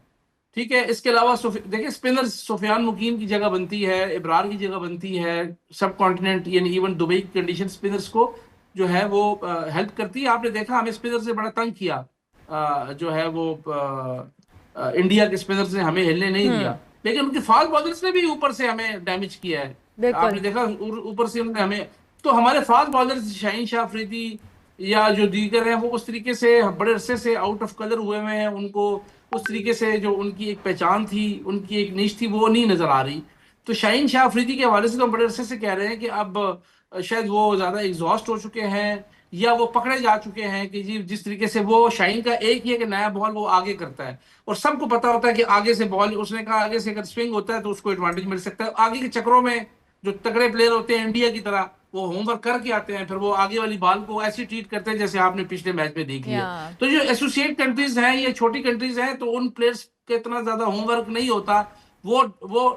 ठीक है। इसके अलावा देखिए स्पिनर सुफियान मुकीम की जगह बनती है, इब्रार की जगह बनती है, सब कॉन्टिनेंट यानी इवन दुबई की कंडीशन स्पिनर्स को जो है वो हेल्प करती है। आपने देखा हमें स्पिनर से बड़ा तंग किया, जो है वो इंडिया के स्पिनर्स ने हमें हिलने नहीं दिया, लेकिन उनके फास्ट बॉलर्स ने भी ऊपर से हमें डैमेज किया है। आपने बिल्कुल। देखा ऊपर से उन्होंने हमें, तो हमारे फास्ट बॉलर्स शाहीन शाह अफरीदी या जो दीगर हैं वो उस तरीके से बड़े अरसे से आउट ऑफ कलर हुए हुए हैं, उनको उस तरीके से जो उनकी एक पहचान थी, उनकी एक निश थी, वो नहीं नजर आ रही। तो शाहीन शाह अफरीदी के हवाले से तो हम बड़े अरसे से कह रहे हैं कि अब शायद वो ज्यादा एग्जॉस्ट हो चुके हैं या वो पकड़े जा चुके हैं कि जी जिस तरीके से वो शाहीन का एक ही है कि नया बॉल वो आगे करता है और सबको पता होता है कि आगे से बॉल, उसने कहा आगे से अगर स्विंग होता है तो उसको एडवांटेज मिल सकता है। आगे के चक्रों में जो तगड़े प्लेयर होते हैं इंडिया की तरह, वो होमवर्क करके आते हैं, फिर वो आगे वाली बॉल को ऐसी ट्रीट करते हैं जैसे आपने पिछले मैच में देख लिया। या तो जो एसोसिएट कंट्रीज हैं, ये छोटी कंट्रीज हैं, तो उन प्लेयर्स के इतना ज्यादा होमवर्क नहीं होता, वो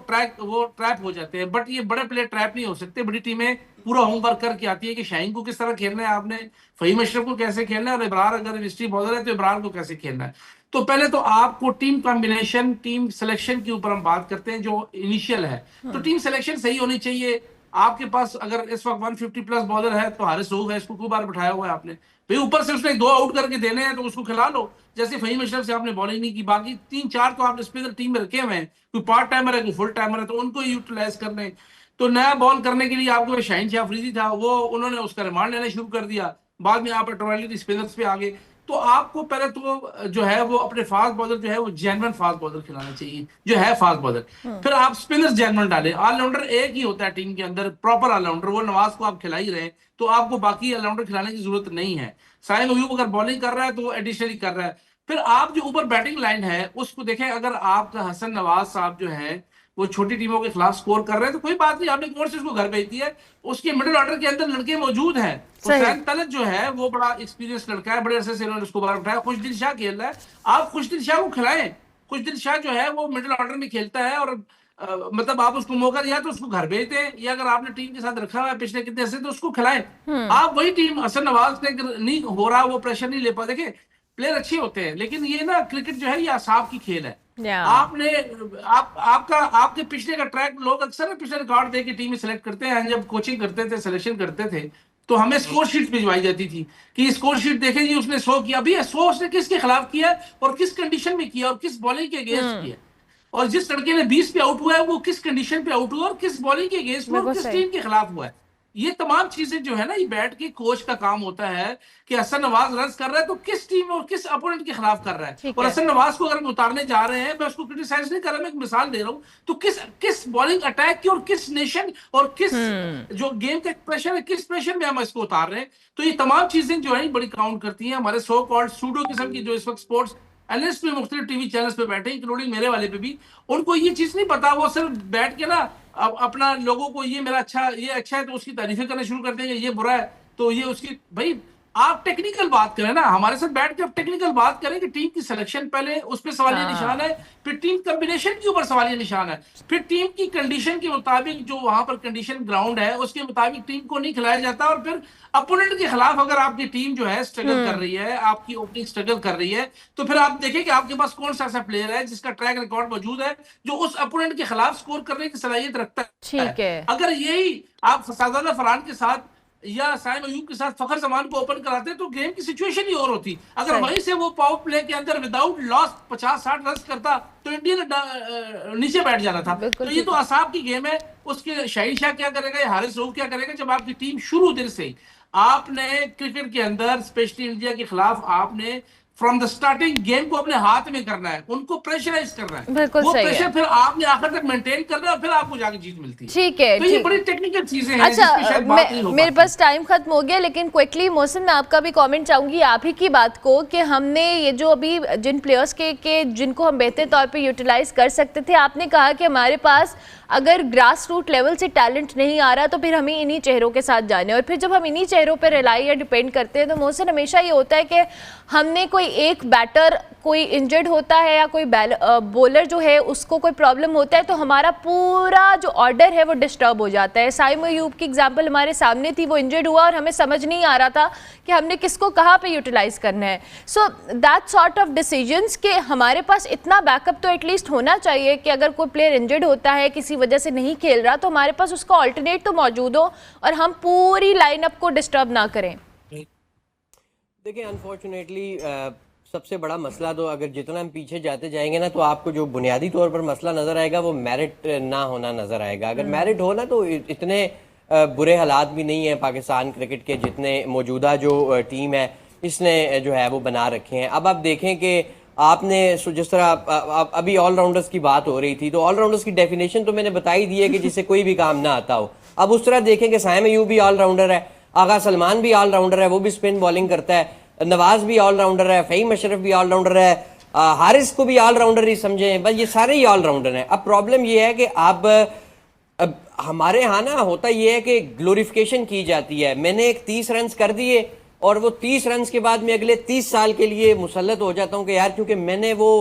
ट्रैप हो जाते हैं। बट ये बड़े प्लेयर ट्रैप नहीं हो सकते, बड़ी टीमें पूरा होमवर्क करके आती है कि शाहीन को किस तरह खेलना है, आपने फहीम अशरफ को कैसे खेलना है, और इब्रार अगर मिस्ट्री बॉलर है तो इब्रार को कैसे खेलना है। तो पहले तो आपको टीम कॉम्बिनेशन, टीम सिलेक्शन के ऊपर हम बात करते हैं जो इनिशियल है। तो टीम सिलेक्शन सही होनी चाहिए। आपके पास अगर इस वक्त 150 प्लस बॉलर है तो हारिस रऊफ है, इसको खूब बार बिठाया हुआ है आपने, भाई ऊपर से उसने 2 आउट करके देने हैं तो उसको खिला लो। जैसे फहीम अशरफ से आपने बॉलिंग नहीं की, बाकी 3-4 तो आपने स्पिनर टीम में रखे हुए हैं, कोई पार्ट टाइमर है कोई फुल टाइमर है, तो उनको यूटिलाइज कर लें। तो नया बॉल करने के लिए आपके पास शाहीन शाह अफरीदी था, वो उन्होंने उसका रिमांड लेना शुरू कर दिया, बाद में आप ऑटोमेटिकली स्पिनर्स पे आ गए। तो आपको पहले तो जो है वो अपने फास्ट बॉलर जो है वो जेन्युइन फास्ट बॉलर खिलाना चाहिए, जो है फास्ट बॉलर। फिर आप स्पिनर्स जेन्युइन डालें। ऑलराउंडर एक ही होता है टीम के अंदर, प्रॉपर ऑलराउंडर, वो नवाज को आप खिला ही रहे हैं, तो आपको बाकी ऑलराउंडर खिलाने की जरूरत नहीं है। साइम अयूब अगर बॉलिंग कर रहा है तो वो एडिशनली कर रहा है। फिर आप जो ऊपर बैटिंग लाइन है उसको देखें, अगर आपका हसन नवाज साहब जो है वो छोटी टीमों के खिलाफ स्कोर कर रहे हैं तो कोई बात नहीं, आपने कोर्ट से उसको घर भेज दिया है। उसके मिडिल ऑर्डर के अंदर लड़के मौजूद हैं। हुसैन तलत जो है वो बड़ा एक्सपीरियंस लड़का है, बड़े अरसे से इन्होंने उसको बाहर उठाया। खुशदिल शाह खेल रहा है, आप खुशदिल शाह को खिलाएं। खुशदिल शाह जो है वो मिडिल ऑर्डर में खेलता है और मतलब आप उसको मौका दिया तो उसको घर भेज दें, या अगर आपने टीम के साथ रखा हुआ है पिछले कितने से तो उसको खिलाएं। आप वही टीम, हसन नवाज ने नहीं हो रहा, वो प्रेशर नहीं ले पा, देखे प्लेयर अच्छे होते हैं लेकिन ये ना क्रिकेट जो है ये असाब की खेल है। आपने आपके पिछले का ट्रैक लोग अक्सर पिछले रिकॉर्ड दे के टीम में सेलेक्ट करते हैं। जब कोचिंग करते थे, सिलेक्शन करते थे, तो हमें स्कोर शीट भिजवाई जाती थी कि स्कोर शीट देखें जी उसने 100 किया, अभी 100 उसने किसके खिलाफ किया और किस कंडीशन में किया और किस बॉलिंग के अगेंस्ट किया, और जिस लड़के ने 20 पे आउट हुआ है वो किस कंडीशन पे आउट हुआ और किस बॉलिंग के अगेंस्ट हुआ और किस टीम के खिलाफ हुआ है। ये तमाम चीजें जो है ना, ये बैठ के कोच का काम होता है कि हसन नवाज रन कर रहा है तो किस टीम और किस अपोनेंट के खिलाफ कर रहा है। और हसन नवाज को अगर हम उतारने जा रहे हैं, मैं उसको क्रिटिसाइज नहीं कर रहा, मैं एक मिसाल दे रहा हूं, तो किस बॉलिंग अटैक की और किस नेशन और किस जो गेम का प्रेशर है, किस प्रेशर में हम इसको उतार रहे हैं। तो ये तमाम चीजें जो है बड़ी काउंट करती हैं। हमारे सो कॉल्ड सूडो किस्म की जो इस वक्त स्पोर्ट्स एनालिस्ट पे मुख्तलिफ टीवी चैनल्स पे बैठे, इंक्लूडिंग मेरे वाले पे भी, उनको ये चीज नहीं पता। वो सिर्फ बैठ के ना अपना लोगों को ये मेरा अच्छा, ये अच्छा है तो उसकी तारीफें करना शुरू कर देंगे, ये बुरा है तो ये उसकी, भाई आप टेक्निकल बात करें ना, हमारे साथ बैठ के आप टेक्निकल बात करें कि टीम की सिलेक्शन पहले उस पर सवालिया निशान है, फिर टीम कॉम्बिनेशन के ऊपर सवालिया निशान है, फिर टीम की कंडीशन के मुताबिक जो वहां पर कंडीशन ग्राउंड है उसके मुताबिक टीम को नहीं खिलाया जाता। और फिर अपोनेंट के खिलाफ अगर आपकी टीम जो है स्ट्रगल कर रही है, आपकी ओपनिंग स्ट्रगल कर रही है, तो फिर आप देखें कि आपके पास कौन सा ऐसा प्लेयर है जिसका ट्रैक रिकॉर्ड मौजूद है जो उस अपोनेंट के खिलाफ स्कोर करने की सलाहियत रखता है। अगर यही आप सादाना फरहान के साथ या साइम अयूब के साथ फखर जमान को ओपन कराते तो गेम की सिचुएशन ही और होती। अगर वहीं से वो पावर प्ले के अंदर विदाउट लॉस 50-60 रन करता तो इंडिया ने नीचे बैठ जाना था। तो ये तो असाब की गेम है। उसके शाहीन शाह क्या करेगा या हारिस रऊफ क्या करेगा, जब आपकी टीम शुरू दिन से आपने क्रिकेट के अंदर स्पेशली इंडिया के खिलाफ आपने फ्रॉम द स्टार्टिंग गेम को अपने हाथ में करना है, उनको प्रेशराइज करना है, वो प्रेशर फिर आपने आखिर तक मेंटेन करना है और फिर आपको जाके जीत मिलती है। ठीक है, तो ये बड़ी टेक्निकल चीजें हैं। अच्छा, मेरे पास टाइम खत्म हो गया, लेकिन क्विकली मोहसिन मैं आपका भी कमेंट चाहूंगी आप ही की बात को कि हमने ये जो अभी जिन प्लेयर्स के जिनको हम बेहतर तौर पे यूटिलाइज कर सकते थे, आपने कहा कि हमारे पास अगर ग्रास रूट लेवल से टैलेंट नहीं आ रहा तो फिर हमें इन्हीं चेहरों के साथ जाने, और फिर जब हम इन्हीं चेहरों पर रिलाई या डिपेंड करते हैं तो मोहसिन हमेशा ये होता है कि हमने कोई कोई एक बैटर कोई इंजर्ड होता है या कोई बॉलर जो है उसको कोई प्रॉब्लम होता है तो हमारा पूरा जो ऑर्डर है वो डिस्टर्ब हो जाता है। साइम अयूब की एग्जांपल हमारे सामने थी, वो इंजर्ड हुआ और हमें समझ नहीं आ रहा था कि हमने किसको कहाँ पे यूटिलाइज करना है। So that sort of decisions के हमारे पास इतना बैकअप तो एटलीस्ट होना चाहिए कि अगर कोई प्लेयर इंजर्ड होता है, किसी वजह से नहीं खेल रहा, तो हमारे पास उसका ऑल्टरनेट तो मौजूद हो और हम पूरी लाइनअप को डिस्टर्ब ना करें। देखिए अनफॉर्चुनेटली सबसे बड़ा मसला तो अगर जितना हम पीछे जाते जाएंगे ना तो आपको जो बुनियादी तौर पर मसला नज़र आएगा वो मेरिट ना होना नज़र आएगा। अगर मेरिट हो ना तो इतने बुरे हालात भी नहीं है पाकिस्तान क्रिकेट के जितने मौजूदा जो टीम है इसने जो है वो बना रखे हैं। अब आप देखें कि आपने जिस तरह अभी ऑलराउंडर्स की बात हो रही थी तो ऑलराउंडर्स की डेफिनेशन तो मैंने बता ही दी है कि जिससे कोई भी काम ना आता हो। अब उस तरह देखें कि साइम अयूब भी ऑलराउंडर है, आगा सलमान भी ऑलराउंडर है, वो भी स्पिन बॉलिंग करता है, नवाज भी ऑलराउंडर है, फ़हीम अशरफ भी ऑलराउंडर है, हारिस को भी ऑलराउंडर ही समझें, बस ये सारे ही ऑलराउंडर हैं। अब प्रॉब्लम ये है कि अब हमारे यहाँ ना होता ये है कि ग्लोरिफिकेशन की जाती है। मैंने एक 30 रन कर दिए और वो 30 रन के बाद मैं अगले 30 साल के लिए मुसल्लत हो जाता हूँ कि यार क्योंकि मैंने वो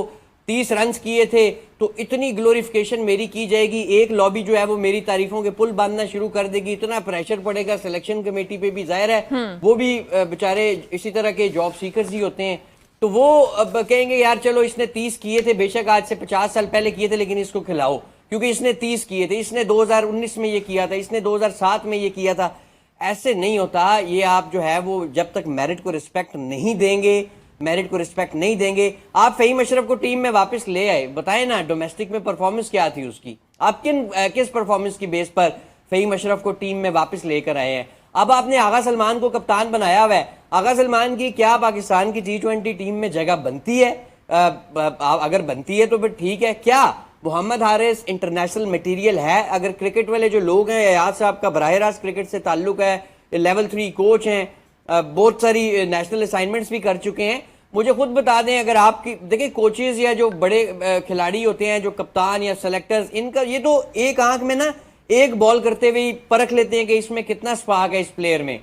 30 रन किए थे तो इतनी ग्लोरिफिकेशन मेरी की जाएगी, एक लॉबी जो है वो मेरी तारीफों के पुल बांधना शुरू कर देगी, इतना प्रेशर पड़ेगा सिलेक्शन कमेटी पे भी। जाहिर है वो भी बेचारे इसी तरह के जॉब सीकर्स ही होते हैं, तो वो अब कहेंगे यार चलो इसने 30 किए थे, बेशक आज से 50 साल पहले किए थे, लेकिन इसको खिलाओ क्योंकि इसने 30 किए थे, इसने 2019 में ये किया था, इसने 2007 में ये किया था। ऐसे नहीं होता। ये आप जो है वो जब तक मेरिट को रिस्पेक्ट नहीं देंगे, आप फ़हीम अशरफ को टीम में वापस ले आए, बताएं ना डोमेस्टिक में परफॉर्मेंस क्या थी उसकी, आप किस परफॉर्मेंस की बेस पर फ़हीम अशरफ को टीम में वापस लेकर आए हैं। अब आपने आगा सलमान को कप्तान बनाया हुआ है, आगा सलमान की क्या पाकिस्तान की T20 टीम में जगह बनती है? अगर बनती है तो फिर ठीक है। क्या मोहम्मद हारिस इंटरनेशनल मटेरियल है? अगर क्रिकेट वाले जो लोग हैं, एयाज साहब का बराह रास्त क्रिकेट से ताल्लुक है, लेवल 3 कोच हैं, बहुत सारी नेशनल असाइनमेंट्स भी कर चुके हैं, मुझे खुद बता दें अगर आपकी देखिए कोचेज या जो बड़े खिलाड़ी होते हैं, जो कप्तान या सेलेक्टर्स, इनका ये तो एक आंख में ना एक बॉल करते हुए परख लेते हैं कि इसमें कितना स्पार्क है इस प्लेयर में।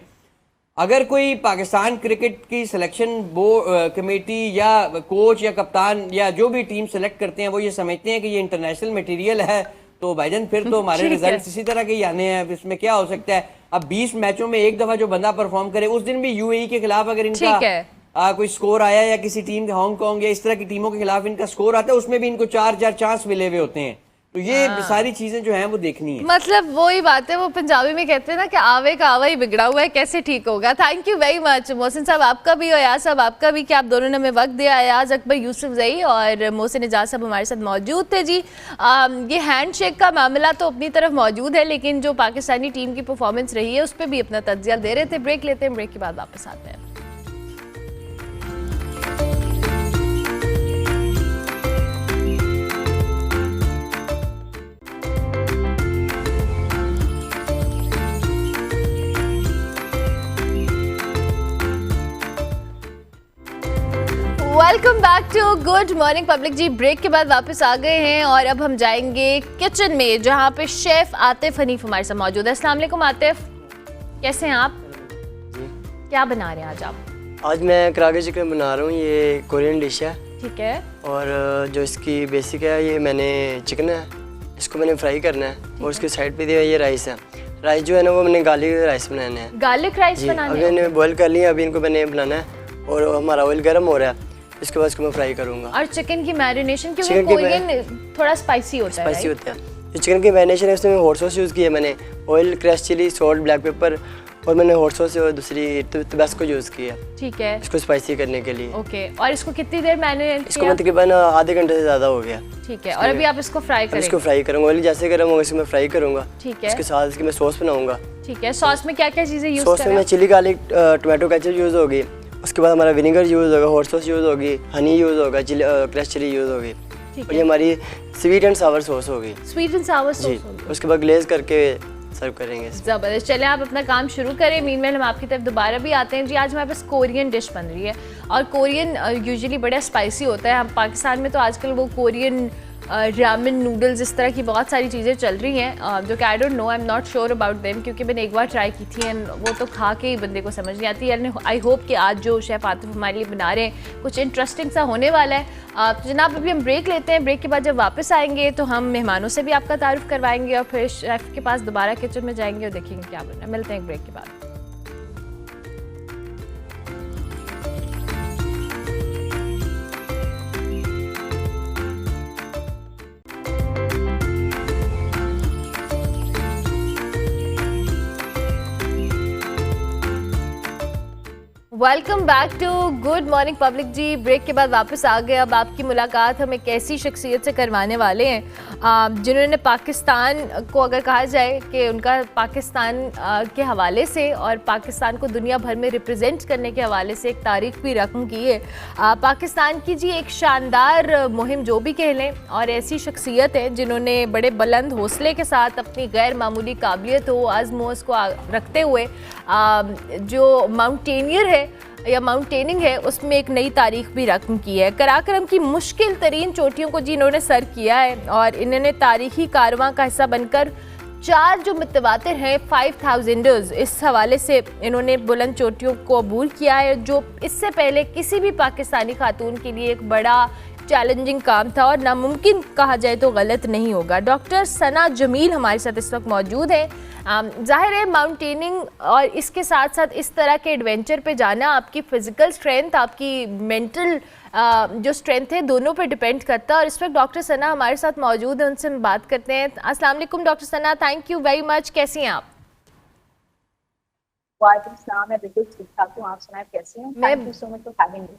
अगर कोई पाकिस्तान क्रिकेट की सिलेक्शन बोर्ड कमेटी या कोच या कप्तान या जो भी टीम सेलेक्ट करते हैं वो ये समझते हैं कि ये इंटरनेशनल मटेरियल है, तो भाईजान फिर तो हमारे रिजल्ट इसी तरह के ही आने हैं, इसमें क्या हो सकता है। अब 20 मैचों में एक दफा जो बंदा परफॉर्म करे, उस दिन भी यूएई के खिलाफ अगर इनका कोई स्कोर आया या किसी टीम के हांगकांग या इस तरह की टीमों के खिलाफ इनका स्कोर आता है, उसमें भी इनको 4 चांस मिले हुए होते हैं। तो ये सारी चीजें जो हैं वो देखनी है। मतलब वही बात है, वो पंजाबी में कहते हैं ना कि आवे का आवा ही बिगड़ा हुआ है, कैसे ठीक होगा। Thank you very much Mohsin साहब, आपका भी और अयाज साहब आपका भी कि आप दोनों ने हमें वक्त दिया। अयाज अकबर यूसुफजई और मोहसिन एजाज साहब हमारे साथ मौजूद थे। जी ये हैंडशेक का मामला तो अपनी तरफ मौजूद है, लेकिन जो पाकिस्तानी टीम की परफॉर्मेंस रही है उस पर भी अपना तज्जिया दे रहे थे। ब्रेक लेते हैं, ब्रेक के बाद वापस आते हैं। Welcome back to good morning public. Ji break के बाद वापस आ गए हैं और अब हम जाएंगे किचन में, जहां पे शेफ आतिफ हनीफ हमारे साथ मौजूद है। अस्सलाम वालेकुम आतिफ, कैसे हैं आप? क्या बना रहे हैं आज आप? आज मैं करागे चिकन बना रहा हूँ। ये कोरियन डिश है, ठीक है। और जो इसकी बेसिक है, ये मैंने चिकन है, इसको मैंने फ्राई करना है और उसके साइड पे दिया ये राइस है। राइस जो है ना वो मैंने गार्लिक राइस बनाने हैं। गार्लिक राइस बनाने अभी मैंने बॉयल कर लिया, अभी इनको मैंने बनाना है और हमारा ऑयल गर्म हो रहा है, इसके बाद इसको मैं फ्राई करूँगा। और चिकन की मैरिनेशन, क्योंकि कोरियन थोड़ा स्पाइसी होता है। स्पाइसी होता है। जो चिकन की मैरिनेशन है उसमें हॉट सॉस यूज़ किया मैंने, oil, crush chilli, salt, black pepper और मैंने हॉट सॉस और दूसरी टबास्को यूज़ किया, ठीक है, इसको स्पाइसी करने के लिए। ओके। और इसको कितनी देर मैरिनेट किया? इसको तकरीबन आधे घंटे से ज़्यादा हो गया, ठीक है। और अभी आप इसको फ्राई करेंगे? इसको फ्राई करूँगा, ऑयल जैसे गर्म होगा इसको मैं फ्राई करूँगा, ठीक है। उसके साथ इसकी मैं सॉस बनाऊँगा, ठीक है। सॉस में क्या क्या चीज़ें यूज़ सॉस में मैं chilli garlic tomato ketchup use होगी, उसके बाद हमारा विनेगर यूज़ होगा, हॉट सॉस यूज़ होगी, हनी यूज़ होगा, क्रश चिली यूज़ होगी, और ये हमारी स्वीट एंड सावर सॉस होगी। स्वीट एंड सावर जी, उसके बाद ग्लेज करके सर्व करेंगे। ज़बरदस्त। चले आप अपना काम शुरू करें, मीनवेल हम आपकी तरफ दोबारा भी आते हैं। जी आज हमारे पास कोरियन डिश बन रही है और कोरियन यूजुअली बड़ा स्पाइसी होता है। हम पाकिस्तान में तो आजकल वो कोरियन रामेन नूडल्स, इस तरह की बहुत सारी चीज़ें चल रही हैं जो कि I don't know, I am not sure about them, क्योंकि मैंने एक बार ट्राई की थी एंड वो तो खा के ही बंदे को समझ नहीं आती। एंड आई होप कि आज जो शेफ़ आतिफ हमारे लिए बना रहे हैं कुछ इंटरेस्टिंग सा होने वाला है। तो जनाब अभी हम ब्रेक लेते हैं, ब्रेक के बाद जब वापस आएंगे तो हम मेहमानों से भी आपका तारुफ करवाएंगे और फिर शेफ़ के पास दोबारा किचन में जाएंगे और देखेंगे क्या बनना है। मिलते हैं एक ब्रेक के बाद। Welcome back to good morning public ji. Break के बाद वापस आ गए। अब आपकी मुलाकात हम एक ऐसी शख्सियत से करवाने वाले हैं जिन्होंने पाकिस्तान को, अगर कहा जाए कि उनका पाकिस्तान के हवाले से और पाकिस्तान को दुनिया भर में रिप्रेजेंट करने के हवाले से एक तारीख भी रकम की है। पाकिस्तान की जी एक शानदार मुहिम जो भी कह लें, और ऐसी शख्सियत है जिन्होंने बड़े बुलंद हौसले के साथ अपनी गैर मामूली काबिलियत हो आज़मोज़ को रखते हुए जो माउंटेनियर है या माउंटेनिंग है उसमें एक नई तारीख भी रकम की है। कराकरम की मुश्किल तरीन चोटियों को जी इन्होंने सर किया है और इन्होंने तारीखी कारवां का हिस्सा बनकर 4 जो मुतवातिर हैं 5000ers, इस हवाले से इन्होंने बुलंद चोटियों को अबूल किया है, जो इससे पहले किसी भी पाकिस्तानी खातून के लिए एक बड़ा चैलेंजिंग काम था और नामुमकिन कहा जाए तो गलत नहीं होगा। डॉक्टर सना जमील हमारे साथ इस वक्त मौजूद हैं। जाहिर है माउंटेनिंग और इसके साथ साथ इस तरह के एडवेंचर पे जाना आपकी फ़िज़िकल स्ट्रेंथ, आपकी मेंटल जो स्ट्रेंथ है, दोनों पे डिपेंड करता है। और इस वक्त डॉक्टर सना हमारे साथ मौजूद हैं, उनसे हम बात करते हैं। अस्सलाम वालेकुम doctor Sana, thank you very much. कैसी हैं आप? वालेकुम सलाम, मैं बिल्कुल ठीक ठाक हूँ। आप सुनाएं कैसे हैं? Thank you so much for having me.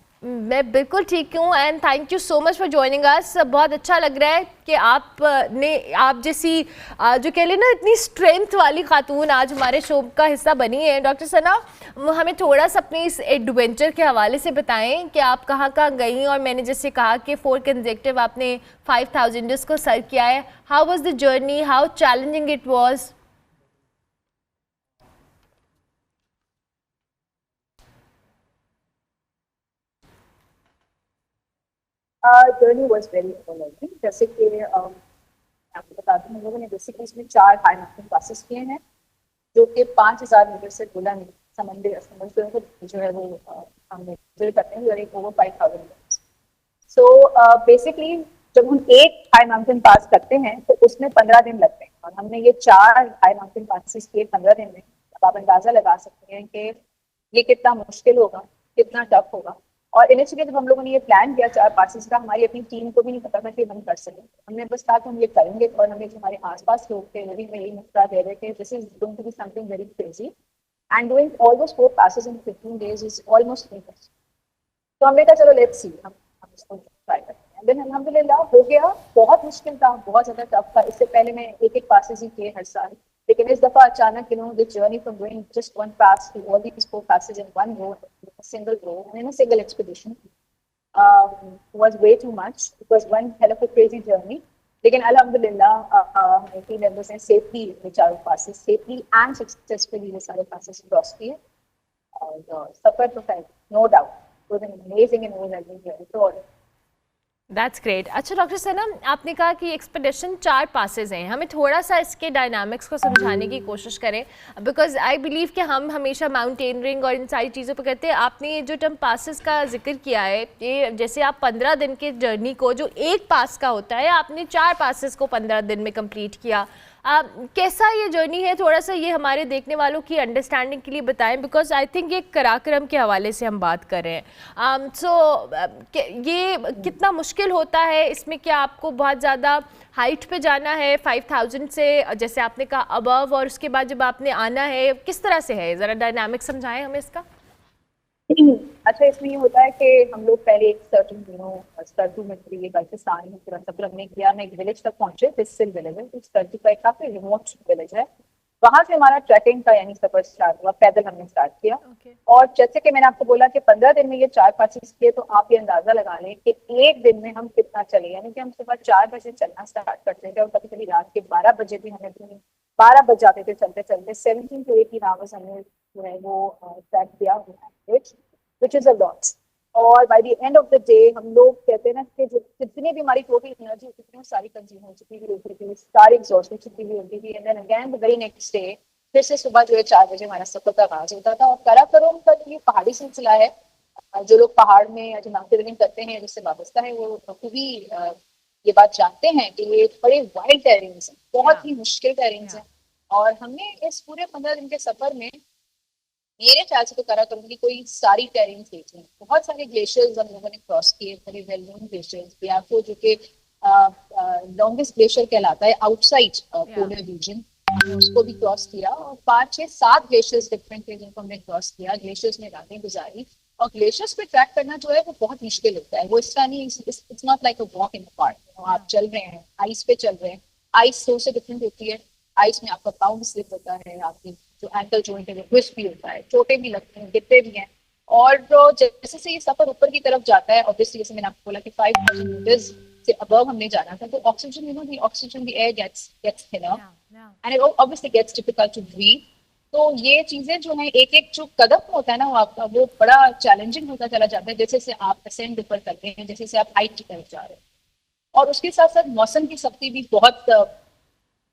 मैं बिल्कुल ठीक हूँ and thank you so much for joining us. बहुत अच्छा लग रहा है कि आप जैसी जो कह लें ना इतनी स्ट्रेंथ वाली खातून आज हमारे शो का हिस्सा बनी है। डॉक्टर सना, हमें थोड़ा सा अपने इस एडवेंचर के हवाले से बताएं कि आप कहाँ कहाँ गई, और मैंने जैसे कहा कि 4 कंसेक्टिव आपने 5000 को सर किया है। How was the journey, how challenging it was? Journey was very overwhelming. जैसे कि आपको बता दूं, हम लोगों ने बेसिकली इसमें 4 हाई माउंटेन पासेस किए हैं जो कि 5000 मीटर से बुलंद समुद्र को जो है वो हमने विजिट करते हैं, और एक ओवर 5000 मीटर। सो बेसिकली जब हम एक हाई माउंटेन पास करते हैं तो उसमें 15 दिन लगते हैं, और हमने ये 4 हाई माउंटेन पासेस किए 15 दिन में। अब आप अंदाजा लगा सकते हैं कि ये कितना मुश्किल होगा, कितना टफ होगा। और इनिशियली जब हम लोगों ने ये प्लान किया 4 पासेस का, हमारी अपनी टीम को भी नहीं पता था कि हम कर सकें। हमने बस कहा कि हम ये करेंगे, और हमें जो हमारे आसपास लोग थे वो भी हमें यही मशवरा दे रहे थे, this is going to be something very crazy and doing all those 4 passes in 15 days is almost impossible. तो हमने कहा चलो लेट्स सी, हम इसको ट्राई करते हैं। देन अल्हम्दुलिल्लाह हो गया। बहुत मुश्किल था, बहुत ज्यादा टफ था। इससे पहले मैं एक पासेस ही किए हर साल, लेकिन इस दफा अचानक the journey from doing just 1 pass to all these 4 passes in one go, single go and in a single expedition was way too much. It was one hell of a crazy journey. लेकिन अल्हम्दुलिल्लाह हमारे team members ने safely ये 4 passes safely and successfully ये सारे passes cross किए, और सफर तो है no doubt was an amazing and overwhelming journey for all. That's great. अच्छा डॉक्टर सना, आपने कहा कि एक्सपेडिशन 4 पासेज हैं, हमें थोड़ा सा इसके डायनामिक्स को समझाने की कोशिश करें, बिकॉज आई बिलीव कि हम हमेशा माउंटेनरिंग और इन सारी चीज़ों पर कहते हैं। आपने ये जो टर्म पासेस का जिक्र किया है, ये जैसे आप 15 दिन के जर्नी को जो एक पास का होता है, आपने 4 पासेस को 15 दिन में कंप्लीट किया। कैसा ये जर्नी है, थोड़ा सा ये हमारे देखने वालों की अंडरस्टैंडिंग के लिए बताएं, बिकॉज आई थिंक ये कराकरम के हवाले से हम बात कर रहे हैं। ये कितना मुश्किल होता है, इसमें क्या आपको बहुत ज़्यादा हाइट पे जाना है 5000 से, जैसे आपने कहा अबव, और उसके बाद जब आपने आना है किस तरह से है, ज़रा डायनामिक समझाएं हमें इसका। अच्छा, इसमें ये होता है कि हम लोग पहले एक सर्टन स्टर्टू में ये पाकिस्तान में पूरा सफर हमने किया। हम एक विलेज तक पहुंचे, बिस्सिल विलेज है, स्टर्टू का एक काफी रिमोट विलेज है। वहां से हमारा ट्रैकिंग का यानी सफर स्टार्ट हुआ, पैदल हमने स्टार्ट किया। और जैसे कि मैंने आपको बोला कि 15 दिन में ये 4 पासेस किए, तो आप ये अंदाजा लगा लें कि एक दिन में हम कितना चले। यानी कि हम सुबह 4 बजे चलना स्टार्ट करते थे और कभी कभी रात के 12 बजे भी हमें 12 बज जाते थे चलते चलते। 17 to 18 आवर्स हमने जो है वो ट्रैक किया, which is a lot। और by the end of the day हम लोग कहते हैं ना कि जितनी भी हमारी टोटल एनर्जी होती थी सारी कंज्यूम हो चुकी होती थी, सारी एग्जॉस्ट हो चुकी हुई होती थी, and then again the very next day फिर से सुबह जो है 4 बजे हमारा सफर का आगाज होता था। और काराकोरम का ये पहाड़ी सिलसिला है, जो लोग पहाड़ में या जो माउंटेनियरिंग करते हैं जिससे वाबस्ता है वो भी ये बात जानते हैं कि ये बड़े वाइल्ड टेरेन्स हैं, बहुत ही मुश्किल टेरेन्स हैं। और हमने इस पूरे 15 दिन के सफर में मेरे ख्याल से तो काराकोरम की कोई सारी टेरेन्स देखी हैं। बहुत सारे ग्लेशियर्स हम लोगों ने क्रॉस किए, बड़े वेल नोन ग्लेशियर्स, बियाको जो कि लॉन्गेस्ट ग्लेशियर कहलाता है आउटसाइड पोलर रीजन, उसको भी क्रॉस किया। और 5, 6, 7 ग्लेशियर्स डिफरेंट थे जिनको हमने क्रॉस किया। ग्लेशियर्स में रातें गुजारी, और ग्लेशियर्स पे ट्रैक करना जो है वो बहुत मुश्किल होता है। वो इस तरह नहीं, it's not like a walk in the park. आप चल रहे हैं, आइस पे चल रहे हैं, आइस तो से डिफरेंट होती है। आइस में आपका पाउंड स्लिप होता है, आपकी जो एंकल जॉइंट है वो ट्विस्ट भी होता है, चोटें भी लगती हैं, गिरते भी हैं। और जो जैसे से ये सफर ऊपर की तरफ जाता है, ऑब्वियसली जैसे मैंने आपको बोला कि 5000 मीटर्स से अबव हमने जाना था, तो oxygen the oxygen the air gets thinner and it obviously gets difficult to breathe. तो ये चीजें जो है, एक एक जो कदम होता है ना वो आपका, वो बड़ा चैलेंजिंग होता चला जाता है जैसे जैसे आप असेंड ऊपर करते हैं, जैसे जैसे आप हाइट की तरफ जा रहे हैं। और उसके साथ साथ मौसम की सख्ती भी बहुत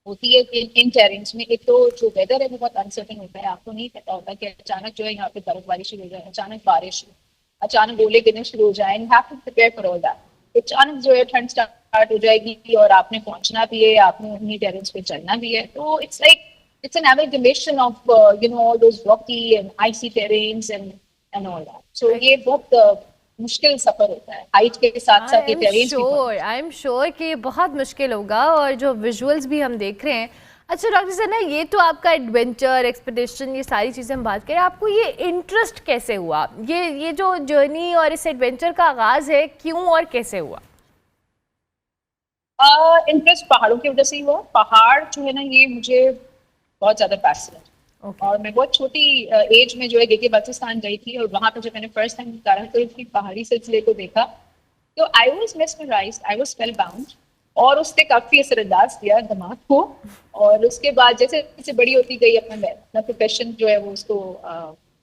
होती है इन टेरेन्स में। एक तो जो वेदर है वो बहुत अनसर्टन होता है, आपको नहीं पता होता कि अचानक जो है यहाँ पे बर्फबारी शुरू हो जाए, अचानक बारिश, अचानक ओले गिरने शुरू हो जाए, and have to prepare for all that. अचानक जो है ठंड स्टार्ट हो जाएगी और आपने पहुंचना भी है, आपने उन्हीं टेरेन्स पे चलना भी है। तो it's like it's an amalgamation of all those rocky and icy terrains and all that. So ये बहुत मुश्किल सफर होता है, हाइट के साथ साथ ये टेरेन्स भी। आई एम श्योर कि ये बहुत मुश्किल होगा, और जो विजुअल्स भी हम देख रहे हैं। अच्छा डॉक्टर सना, ये तो आपका एडवेंचर एक्सपीडिशन, ये सारी चीज़ें हम बात करें, आपको ये इंटरेस्ट कैसे हुआ? ये जो जर्नी और इस एडवेंचर का आगाज है, क्यों और कैसे हुआ? इंटरेस्ट पहाड़ों की वजह से ही हुआ। पहाड़ जो है ना, ये मुझे बहुत ज्यादा पैशनेट। और मैं बहुत छोटी एज में जो है गिलगित बाल्टिस्तान गई थी, और वहां पर जब मैंने फर्स्ट टाइम काराकोरम की पहाड़ी सिलसिले को देखा तो I was mesmerised, I was spell bound, और उसने काफी असरअंदाज किया दिमाग को। और उसके बाद जैसे जैसे बड़ी होती गई, अपना प्रोफेशन जो है वो उसको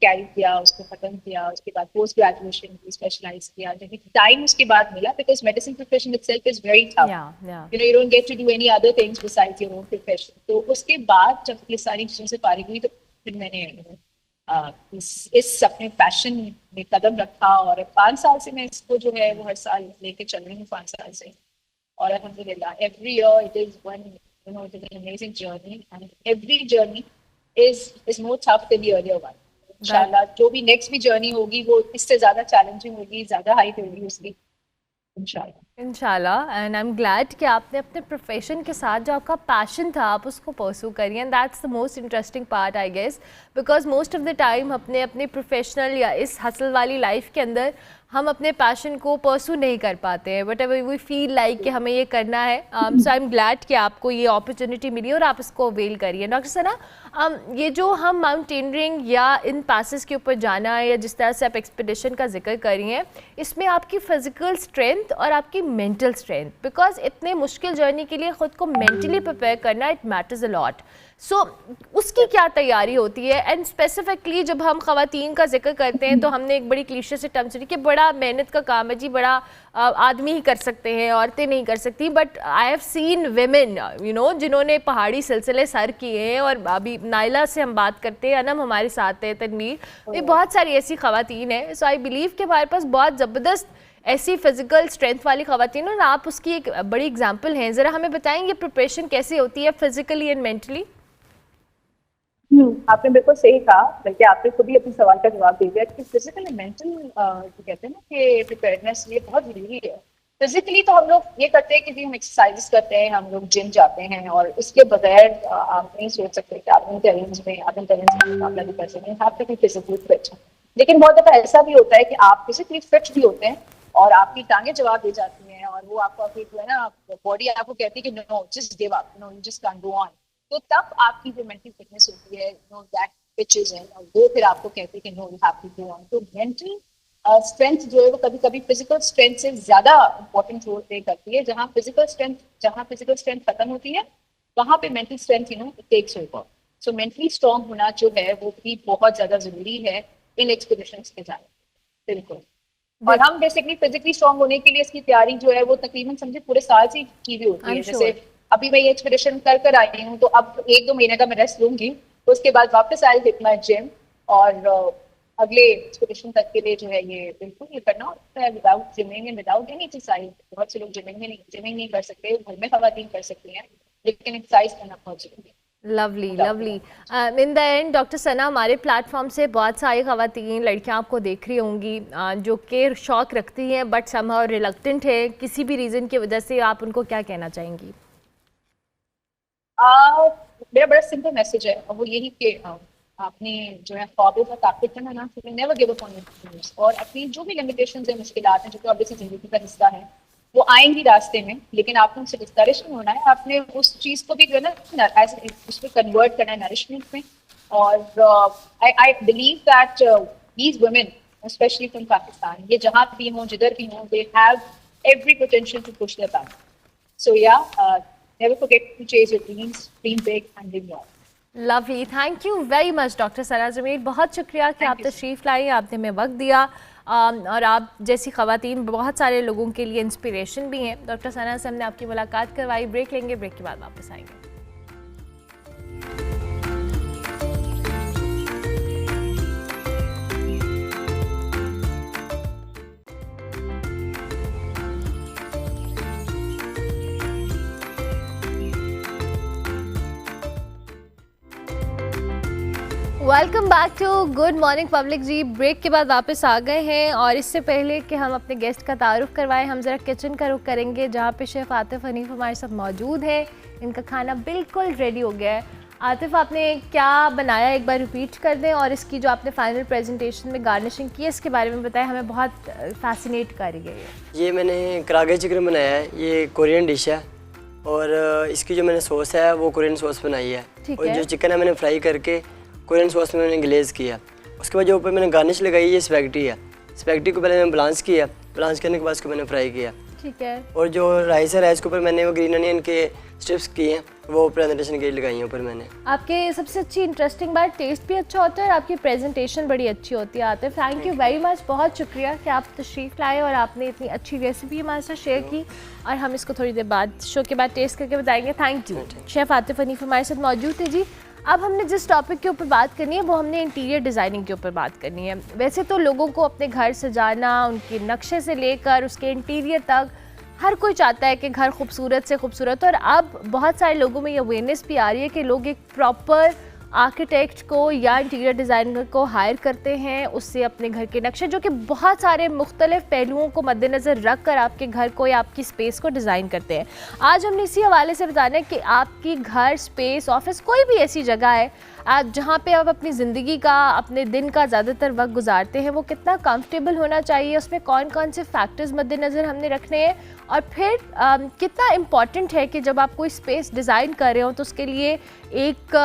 कैरी किया, उसको खत्म किया। उसके बाद पोस्ट ग्रेजुएशन की स्पेशलाइज किया, जब टाइम उसके बाद मिला, because medicine profession itself is very tough, you don't get to do any other things besides your own profession. तो उसके बाद जब ये सारी चीजों से फारिग हुई तो फिर मैंने इस अपने पैशन में कदम रखा, और 5 साल से मैं इसको जो है वो हर साल लेके चल रही हूँ, 5 साल से। और अल्हम्दुलिल्लाह every year it is it is an amazing journey, and every journey is more tough than the earlier one. इंशाल्लाह जो भी नेक्स्ट भी जर्नी होगी वो इससे ज्यादा चैलेंजिंग होगी, ज्यादा हाइट होगी उसकी, इंशाल्लाह। एंड आई एम ग्लैड कि आपने अपने प्रोफेशन के साथ जो आपका पैशन था आप उसको परस्यू करिए, and that's the most interesting part I guess, because most of the time अपने अपने प्रोफेशनल या इस हसल वाली लाइफ के अंदर हम अपने पैशन को परस्यू नहीं कर पाते हैं, but ever we feel like कि हमें ये करना है। सो आई एम ग्लैड कि आपको ये अपॉर्चुनिटी मिली और आप इसको अवेल करिए। डॉक्टर सना, ये जो हम माउंटेनियरिंग या इन पासेस के ऊपर जाना है, या जिस तरह से आप एक्सपीडिशन का जिक्र कर रही हैं, इसमें आपकी फिजिकल स्ट्रेंथ और आपकी मेंटल स्ट्रेंथ, बिकॉज इतने मुश्किल जर्नी के लिए ख़ुद को मेंटली प्रिपेयर करना, इट मैटर्स अ लॉट। सो उसकी क्या तैयारी होती है? एंड स्पेसिफिकली जब हम ख़वातीन का जिक्र करते हैं तो हमने एक बड़ी क्लीशे से टर्म सुनी कि बड़ा मेहनत का काम है जी, बड़ा आदमी ही कर सकते हैं, औरतें नहीं कर सकती। But I have seen women जिन्होंने पहाड़ी सिलसिले सर किए हैं, और अभी नाइला से हम बात करते हैं, अनम हमारे साथ है, तनवीर, ये बहुत सारी ऐसी ख़वातीन हैं। सो आई बिलीव कि हमारे पास बहुत ज़बरदस्त ऐसी फिजिकल स्ट्रेंथ वाली ख़वातीन, और आप उसकी एक बड़ी एग्जाम्पल हैं। ज़रा हमें बताएंगे प्रिपरेशन कैसे होती है फिजिकली एंड मेंटली? आपने बिल्कुल सही कहा, बल्कि आपने खुद ही अपने सवाल का जवाब दे दिया कि फिजिकल एंड मेंटल जो कहते हैं ना कि प्रिपेयर्डनेस, ये बहुत जरूरी है। फिजिकली तो हम लोग ये करते हैं कि जी हम एक्सरसाइज करते हैं, हम लोग जिम जाते हैं, और इसके बगैर आप नहीं सोच सकते कि आप इन टेरेन्स का मुकाबला भी कर सकते हैं। आप तो फिजिकली फिट। लेकिन बहुत दफा ऐसा भी होता है कि आप फिजिकली फिट भी होते हैं और आपकी टांगें जवाब दे जाती हैं, और वो आपको जो है ना, बॉडी आपको कहती है कि no just give up, no you just can't go on. तो तब आपकी जो मेंटल फिटनेस होती है, दैट पिचेस है, और वो फिर आपको कहते हैं कि no you have to go on. तो मेंटल स्ट्रेंथ जो है वो कभी कभी फिजिकल स्ट्रेंथ से ज्यादा इंपॉर्टेंट रोल प्ले करती है। जहाँ फिजिकल स्ट्रेंथ खत्म होती है वहां पे mental strength it takes over. So mentally strong होना जो है वो भी बहुत ज्यादा जरूरी है इन एक्सपीडिशंस के जाने। बिल्कुल और हम बेसिकली फिजिकली स्ट्रांग होने के लिए इसकी तैयारी जो है वो तकरीबन समझे पूरे साल से की हुई होती है। I'm जैसे sure. अभी मैं ये एक्सपीडिशन कर आई हूँ, तो अब 1-2 महीने का मैं रेस्ट लूंगी, तो उसके बाद वापस आई हिट माय जिम, और अगले एक्सपीडिशन तक के लिए जो है ये बिल्कुल ये करना होता है without gymming and without any exercise. बहुत से लोग जिमिंग नहीं कर सकते, घर में खवातीन कर सकती हैं, लेकिन एक्सरसाइज करना बहुत जरूरी है। Lovely lovely. In the end doctor Sana, हमारे प्लेटफॉर्म से बहुत सारी ख़वातीन लड़कियां आपको देख रही होंगी जो कि शौक रखती हैं बट समहाउ रिलक्टेंट है किसी भी रीज़न की वजह से, आप उनको क्या कहना चाहेंगी? मेरा बड़ा सिंपल मैसेज है, और वो यही कि आपने जो है ख्वाबों का ताक़त करना ना, never give up on your dreams, और अपनी जो भी लिमिटेशंस है, मुश्किलात हैं, जो कि ऑब्वियसली ज़िंदगी का हिस्सा है, वो आएंगी रास्ते में, लेकिन आपको उनसे डिस्करेज नहीं होना है। आपने उस चीज़ को भी जो है ना उस पर कन्वर्ट करना है नरिशमेंट में। और I believe that these women specially from Pakistan, ये जहाँ भी हों, जिधर भी हों, they have every potential to push their back. So yeah never forget to chase your dreams, dream big and dream long. Lovely, thank you very much doctor Sana Jameel, बहुत शुक्रिया कि आप तशरीफ़ लाई, आपने हमें वक्त दिया, और आप जैसी ख़वातीन बहुत सारे लोगों के लिए इंस्पिरेशन भी हैं। डॉक्टर सना से हमने आपकी मुलाकात करवाई। ब्रेक लेंगे, ब्रेक के बाद वापस आएंगे। Welcome back to good morning public ji. Break के बाद वापस आ गए हैं, और इससे पहले कि हम अपने गेस्ट का तारुफ करवाएं, हम ज़रा किचन का रुख करेंगे जहाँ पे शेफ़ आतिफ हनीफ हमारे साथ मौजूद है। इनका खाना बिल्कुल रेडी हो गया है। आतिफ, आपने क्या बनाया एक बार रिपीट कर दें, और इसकी जो आपने फाइनल प्रेजेंटेशन में गार्निशिंग की है इसके बारे में बताएं, हमें बहुत फैसिनेट कर रही है। ये मैंने करागे चिकन बनाया है, ये कोरियन डिश है, और इसकी जो मैंने सॉस है वो कोरियन सॉस बनाई है, और जो चिकन है मैंने फ्राई करके कोरियन सॉस में मैंने ग्लेज किया। उसके बाद जो ऊपर मैंने गार्निश लगाई, ये स्पैगेटी है। स्पैगेटी को पहले मैंने ब्लांच किया, ब्लांच करने के बाद उसको मैंने फ्राई किया। ठीक है। और जो राइस है, राइस के ऊपर मैंने वो ग्रीन अनियन के स्ट्रिप्स किए हैं, वो प्रेजेंटेशन के लिए लगाई हैं ऊपर मैंने। आपके सबसे अच्छी इंटरेस्टिंग बात, टेस्ट भी अच्छा होता है और आपकी प्रेजेंटेशन बड़ी अच्छी होती है। Atif, thank you very much, बहुत शुक्रिया कि आप तशरीफ़ लाए और आपने इतनी अच्छी रेसिपी हमारे साथ शेयर की, और हम इसको थोड़ी देर बाद शो के बाद टेस्ट करके बताएंगे। Thank you. Chef Atif Hanif हमारे साथ मौजूद थे जी। अब हमने जिस टॉपिक के ऊपर बात करनी है वो हमने इंटीरियर डिज़ाइनिंग के ऊपर बात करनी है। वैसे तो लोगों को अपने घर सजाना, उनके नक्शे से लेकर उसके इंटीरियर तक, हर कोई चाहता है कि घर खूबसूरत से खूबसूरत, और अब बहुत सारे लोगों में ये अवेयरनेस भी आ रही है कि लोग एक प्रॉपर आर्किटेक्ट को या इंटीरियर डिज़ाइनर को हायर करते हैं, उससे अपने घर के नक्शे, जो कि बहुत सारे मुख्तलिफ पहलुओं को मद्देनज़र रख कर आपके घर को या आपकी स्पेस को डिज़ाइन करते हैं। आज हमने इसी हवाले से बताना है कि आपकी घर, स्पेस, ऑफिस, कोई भी ऐसी जगह है आप जहाँ पे आप अपनी ज़िंदगी का, अपने दिन का ज़्यादातर वक्त गुजारते हैं, वो कितना कंफर्टेबल होना चाहिए, उसमें कौन कौन से फैक्टर्स मद्देनज़र हमने रखने हैं, और फिर कितना इम्पॉर्टेंट है कि जब आप कोई स्पेस डिज़ाइन कर रहे हो तो उसके लिए एक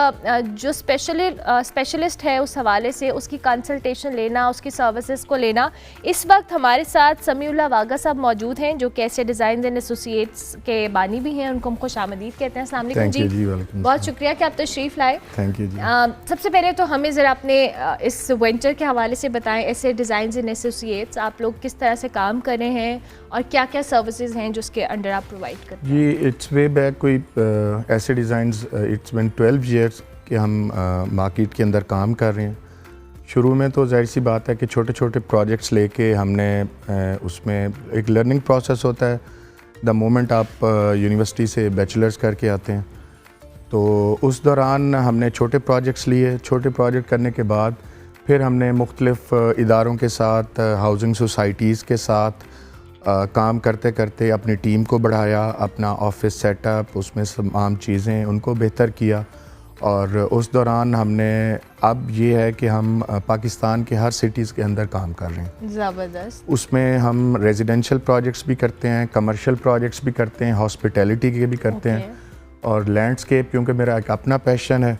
जो स्पेशलिस्ट है उस हवाले से उसकी कंसल्टेशन लेना, उसकी सर्विसेज को लेना। इस वक्त हमारे साथ समीउल्लाह वागा साहब मौजूद हैं, जो कैसे डिज़ाइन एंड एसोसिएट्स के बानी भी हैं, उनको हम खुशामदीद कहते हैं। अस्सलाम वालेकुम जी, बहुत शुक्रिया कि आप तशरीफ़ लाए। थैंक यू जी। सबसे पहले तो हमें ज़रा अपने इस वेंचर के हवाले से बताएं, ऐसे डिज़ाइन एंड एसोसिएट्स आप लोग किस तरह से काम कर रहे हैं और क्या क्या सर्विसेज हैं जो उसके अंडर आप प्रोवाइड करते हैं? जी, इट्स वे बैक कोई ऐसे डिज़ाइंस, इट्स बिन 12 ईयर्स कि हम मार्केट के अंदर काम कर रहे हैं। शुरू में तो जाहिर सी बात है कि छोटे छोटे प्रोजेक्ट्स लेके हमने उसमें एक लर्निंग प्रोसेस होता है। द मोमेंट आप यूनिवर्सिटी से बैचलर्स करके आते हैं, तो उस दौरान हमने छोटे प्रोजेक्ट्स लिए। छोटे प्रोजेक्ट करने के बाद फिर हमने मुख्तलिफ़ इदारों के साथ, हाउसिंग सोसाइटीज़ के साथ काम करते करते अपनी टीम को बढ़ाया, अपना ऑफिस सेटअप, उसमें तमाम चीज़ें उनको बेहतर किया। और उस दौरान हमने, अब ये है कि हम पाकिस्तान के हर सिटीज़ के अंदर काम कर रहे हैं। ज़बरदस्त। उसमें हम रेजिडेंशियल प्रोजेक्ट्स भी करते हैं, कमर्शियल प्रोजेक्ट्स भी करते हैं, हॉस्पिटैलिटी के भी करते हैं, और लैंडस्केप, क्योंकि मेरा एक अपना पैशन है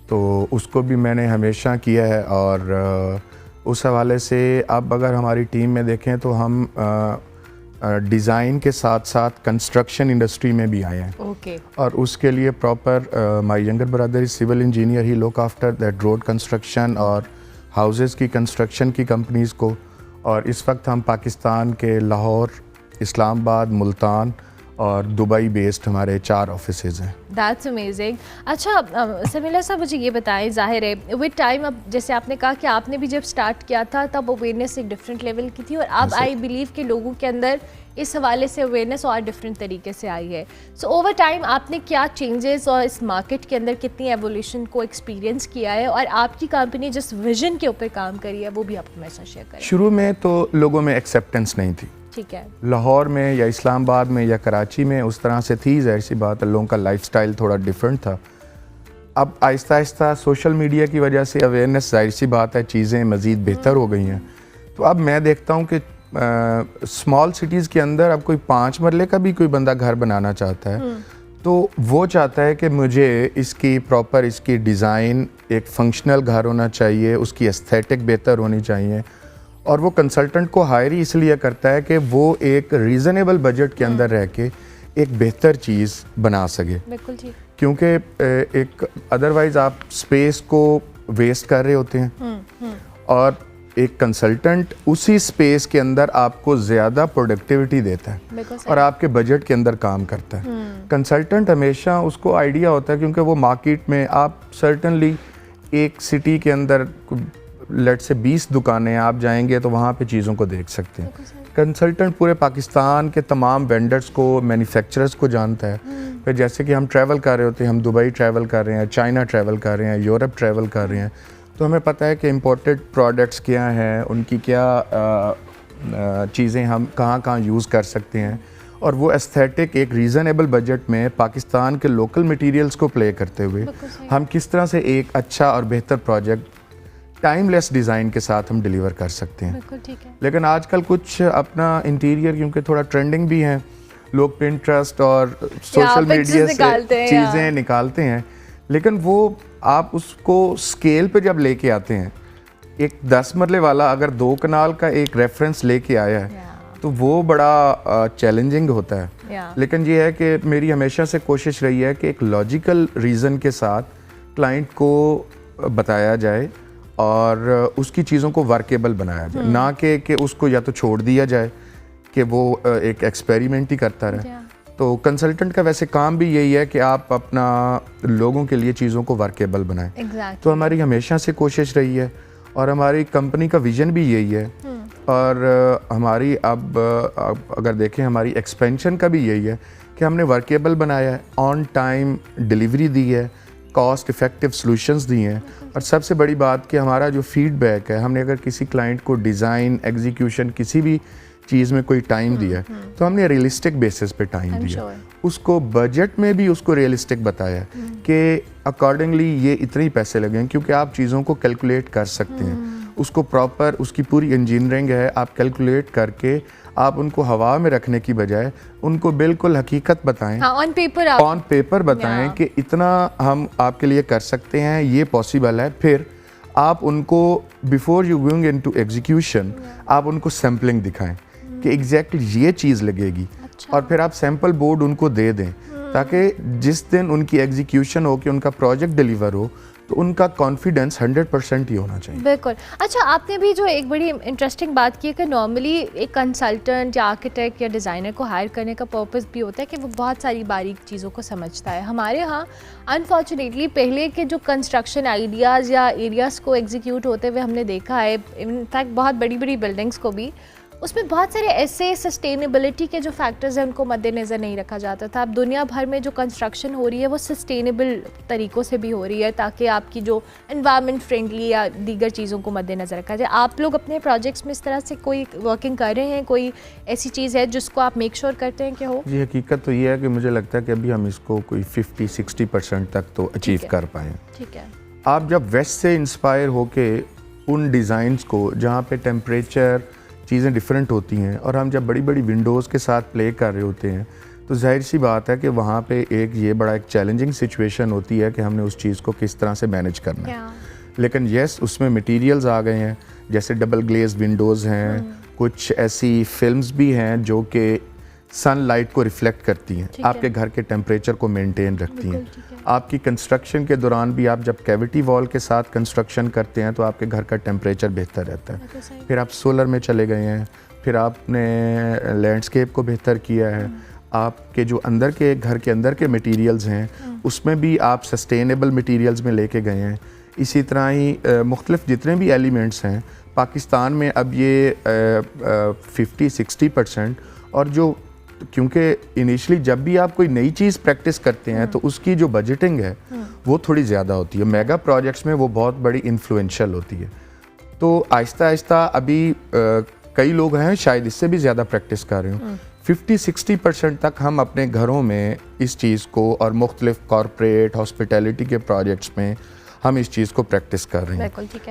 तो उसको भी मैंने हमेशा किया है। और उस हवाले से अब अगर हमारी टीम में देखें तो हम डिज़ाइन के साथ साथ कंस्ट्रक्शन इंडस्ट्री में भी आए हैं। और उसके लिए proper my younger brother is civil engineer, he look after that road construction और हाउसेस की कंस्ट्रक्शन की कंपनीज़ को, और इस वक्त हम पाकिस्तान के लाहौर, इस्लामाबाद, मुल्तान और दुबई बेस्ड हमारे 4 ऑफिसेज हैं। That's amazing. अच्छा समीला साहब, मुझे ये बताएं, जाहिर है विद टाइम, अब जैसे आपने कहा कि आपने भी जब स्टार्ट किया था तब अवेयरनेस एक डिफरेंट लेवल की थी, और अब आई बिलीव कि लोगों के अंदर इस हवाले से अवेयरनेस और डिफरेंट तरीके से आई है। सो ओवर टाइम आपने क्या चेंजेस और इस मार्केट के अंदर कितनी एवोल्यूशन को एक्सपीरियंस किया है, और आपकी कंपनी जिस विजन के ऊपर काम करी है वो भी आप हमारे साथ शेयर करें। शुरू में तो लोगों में एक्सेप्टेंस नहीं थी, ठीक है, लाहौर में या इस्लामाबाद में या कराची में उस तरह से थी, ज़ाहिर सी बात है लोगों का लाइफस्टाइल थोड़ा डिफरेंट था। अब आहिस्ता आहिस्ता सोशल मीडिया की वजह से अवेयरनेस, ज़ाहिर सी बात है चीज़ें मज़ीद बेहतर हो गई हैं। तो अब मैं देखता हूँ कि स्मॉल सिटीज़ के अंदर अब कोई 5 मरले का भी कोई बंदा घर बनाना चाहता है तो वो चाहता है कि मुझे इसकी प्रॉपर, इसकी डिज़ाइन, एक फंक्शनल घर होना चाहिए, उसकी एस्थेटिक बेहतर होनी चाहिए, और वो कंसल्टेंट को हायर ही इसलिए करता है कि वो एक रीज़नेबल बजट के अंदर रह के एक बेहतर चीज़ बना सके। बिल्कुल ठीक। क्योंकि एक अदरवाइज़ आप स्पेस को वेस्ट कर रहे होते हैं, और एक कंसल्टेंट उसी स्पेस के अंदर आपको ज़्यादा प्रोडक्टिविटी देता है और आपके बजट के अंदर काम करता है। कंसल्टेंट हमेशा उसको आइडिया होता है, क्योंकि वो मार्केट में, आप सर्टनली एक सिटी के अंदर लेट से 20 दुकानें आप जाएंगे तो वहाँ पे चीज़ों को देख सकते हैं। कंसल्टेंट पूरे पाकिस्तान के तमाम वेंडर्स को, मैन्युफैक्चरर्स को जानता है। फिर जैसे कि हम ट्रैवल कर रहे होते हैं, हम दुबई ट्रैवल कर रहे हैं, चाइना ट्रैवल कर रहे हैं, यूरोप ट्रैवल कर रहे हैं, तो हमें पता है कि इम्पोर्टेड प्रोडक्ट्स क्या हैं, उनकी क्या चीज़ें हम कहाँ कहाँ यूज़ कर सकते हैं, और वो एस्थेटिक एक रीज़नेबल बजट में पाकिस्तान के लोकल मटेरियल्स को प्ले करते हुए हम किस तरह से एक अच्छा और बेहतर प्रोजेक्ट टाइमलेस डिज़ाइन के साथ हम डिलीवर कर सकते हैं। बिल्कुल ठीक है। लेकिन आजकल कुछ अपना इंटीरियर, क्योंकि थोड़ा ट्रेंडिंग भी है, लोग पिंटरेस्ट और सोशल मीडिया से चीज़ें निकालते हैं, लेकिन वो आप उसको स्केल पे जब लेके आते हैं, एक 10 मरले वाला अगर 2 कनाल का एक रेफरेंस लेके आया है तो वो बड़ा चैलेंजिंग होता है। लेकिन ये है कि मेरी हमेशा से कोशिश रही है कि एक लॉजिकल रीज़न के साथ क्लाइंट को बताया जाए और उसकी चीज़ों को वर्केबल बनाया जाए, ना कि उसको या तो छोड़ दिया जाए कि वो एक एक्सपेरिमेंट ही करता रहे। तो कंसल्टेंट का वैसे काम भी यही है कि आप अपना लोगों के लिए चीज़ों को वर्केबल बनाएं। तो हमारी हमेशा से कोशिश रही है, और हमारी कंपनी का विजन भी यही है, और हमारी अब अगर देखें हमारी एक्सपेंशन का भी यही है कि हमने वर्केबल बनाया है, ऑन टाइम डिलीवरी दी है, कॉस्ट इफ़ेक्टिव सॉल्यूशंस दी हैं, और सबसे बड़ी बात कि हमारा जो फीडबैक है, हमने अगर किसी क्लाइंट को डिज़ाइन, एग्जीक्यूशन, किसी भी चीज़ में कोई टाइम दिया तो हमने रियलिस्टिक बेसिस पे टाइम दिया, उसको बजट में भी उसको रियलिस्टिक बताया कि अकॉर्डिंगली ये इतने ही पैसे लगेंगे, क्योंकि आप चीज़ों को कैलकुलेट कर सकते हैं, उसको प्रॉपर, उसकी पूरी इंजीनियरिंग है, आप कैलकुलेट करके आप उनको हवा में रखने की बजाय उनको बिल्कुल हकीकत बताएं, ऑन पेपर बताएं कि इतना हम आपके लिए कर सकते हैं, ये पॉसिबल है। फिर आप उनको before you going into execution आप उनको सैम्पलिंग दिखाएं कि एग्जैक्टली ये चीज़ लगेगी, और फिर आप सैम्पल बोर्ड उनको दे दें, ताकि जिस दिन उनकी एग्जीक्यूशन हो कि उनका प्रोजेक्ट डिलीवर हो तो उनका कॉन्फिडेंस 100% ही होना चाहिए। बिल्कुल। अच्छा, आपने भी जो एक बड़ी इंटरेस्टिंग बात की है कि नॉर्मली एक कंसल्टेंट या आर्किटेक्ट या डिज़ाइनर को हायर करने का पर्पस भी होता है कि वो बहुत सारी बारीक चीज़ों को समझता है। हमारे यहाँ अनफॉर्चुनेटली पहले के जो कंस्ट्रक्शन आइडियाज़ या एरियाज़ को एग्जीक्यूट होते हुए हमने देखा है, इनफैक्ट बहुत बड़ी बड़ी बिल्डिंग्स को भी, उसमें बहुत सारे ऐसे सस्टेनेबिलिटी के जो फैक्टर्स हैं उनको मद्देनज़र नहीं रखा जाता था। अब दुनिया भर में जो कंस्ट्रक्शन हो रही है वो सस्टेनेबल तरीक़ों से भी हो रही है, ताकि आपकी जो एनवायरनमेंट फ्रेंडली या दीगर चीज़ों को मद्देनज़र रखा जाए। आप लोग अपने प्रोजेक्ट्स में इस तरह से कोई वर्किंग कर रहे हैं, कोई ऐसी चीज़ है जिसको आप मेक श्योर करते हैं कि हो? जी, हकीकत तो ये है कि मुझे लगता है कि अभी हम इसको कोई 50-60% तक तो अचीव कर पाएँ। ठीक है। आप जब वेस्ट से इंस्पायर होके उन डिज़ाइंस को, जहाँ पे टेम्परेचर चीज़ें डिफरेंट होती हैं, और हम जब बड़ी बड़ी विंडोज़ के साथ प्ले कर रहे होते हैं, तो जाहिर सी बात है कि वहाँ पे एक ये बड़ा एक चैलेंजिंग सिचुएशन होती है कि हमने उस चीज़ को किस तरह से मैनेज करना है। लेकिन येस, उसमें मटेरियल्स आ गए हैं, जैसे डबल ग्लेज विंडोज़ हैं, कुछ ऐसी फिल्म्स भी हैं जो कि सनलाइट को रिफ्लेक्ट करती हैं, आपके घर के टेम्परेचर को मेंटेन रखती हैं। आपकी कंस्ट्रक्शन के दौरान भी आप जब कैविटी वॉल के साथ कंस्ट्रक्शन करते हैं तो आपके घर का टेम्परेचर बेहतर रहता है। फिर आप सोलर में चले गए हैं, फिर आपने लैंडस्केप को बेहतर किया है, आपके जो अंदर के घर के अंदर के मटेरियल्स हैं उसमें भी आप सस्टेनेबल मटेरियल्स में लेके गए हैं। इसी तरह ही मुख्तलिफ जितने भी एलिमेंट्स हैं पाकिस्तान में अब ये 50-60%, और जो क्योंकि इनिशियली जब भी आप कोई नई चीज़ प्रैक्टिस करते हैं तो उसकी जो बजटिंग है वो थोड़ी ज़्यादा होती है। मेगा प्रोजेक्ट्स में वो बहुत बड़ी इन्फ्लुएंशियल होती है। तो आहिस्ता आहिस्ता अभी कई लोग हैं शायद इससे भी ज़्यादा प्रैक्टिस कर रहे हो, 50-60% तक हम अपने घरों में इस चीज़ को और मुख्तलिफ कॉरपोरेट हॉस्पिटैलिटी के प्रोजेक्ट्स में हम इस चीज़ को प्रैक्टिस कर रहे हैं।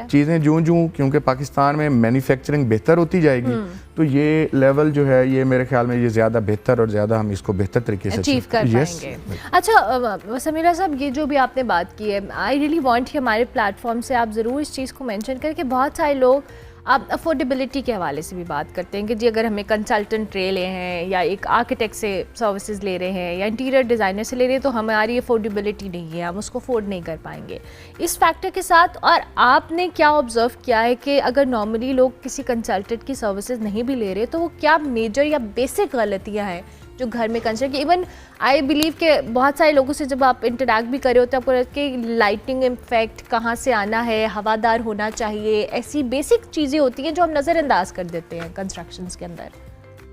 चीज़ें जूं क्योंकि पाकिस्तान में मैन्युफैक्चरिंग बेहतर होती जाएगी तो ये लेवल जो है ये मेरे ख्याल में ये ज़्यादा बेहतर और ज़्यादा हम इसको बेहतर तरीके से अचीव कर पाएंगे। अच्छा समीरा साहब, ये जो भी आपने बात की है, आई रियली वांट कि हमारे प्लेटफॉर्म से आप ज़रूर इस चीज़ को मेंशन करें कि बहुत सारे लोग आप अफोर्डेबिलिटी के हवाले से भी बात करते हैं कि जी अगर हमें कंसल्टेंट ले रहे हैं या एक आर्किटेक्ट से सर्विसेज ले रहे हैं या इंटीरियर डिज़ाइनर से ले रहे हैं तो हमारी अफोर्डेबिलिटी नहीं है, हम उसको अफोर्ड नहीं कर पाएंगे इस फैक्टर के साथ। और आपने क्या ऑब्ज़र्व किया है कि अगर नॉर्मली लोग किसी कंसल्टेंट की सर्विसेज नहीं भी ले रहे तो वो क्या मेजर या बेसिक गलतियाँ हैं जो घर में कंसर्न की? इवन आई बिलीव कि बहुत सारे लोगों से जब आप इंटरेक्ट भी कर रहे होते हैं आपको लगता है कि लाइटिंग इम्पैक्ट कहाँ से आना है, हवादार होना चाहिए, ऐसी बेसिक चीज़ें होती हैं जो हम नज़रअंदाज कर देते हैं कंस्ट्रक्शंस के अंदर।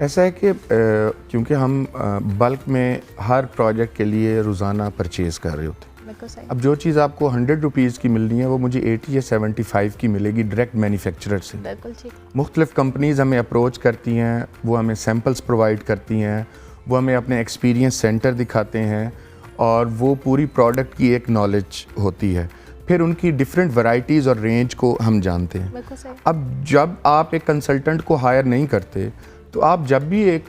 ऐसा है कि क्योंकि हम बल्क में हर प्रोजेक्ट के लिए रोज़ाना परचेज़ कर रहे होते हैं। अब जो चीज़ आपको 100 रुपीज़ की मिलनी है वो मुझे 80 या 75 की मिलेगी डायरेक्ट मैन्युफैक्चरर से। बिल्कुल ठीक। मुख्तलिफ कंपनीज़ हमें अप्रोच करती हैं, वो हमें सैम्पल्स प्रोवाइड करती हैं, वो हमें अपने एक्सपीरियंस सेंटर दिखाते हैं और वो पूरी प्रोडक्ट की एक नॉलेज होती है। फिर उनकी डिफरेंट वैरायटीज़ और रेंज को हम जानते हैं। अब जब आप एक कंसल्टेंट को हायर नहीं करते तो आप जब भी एक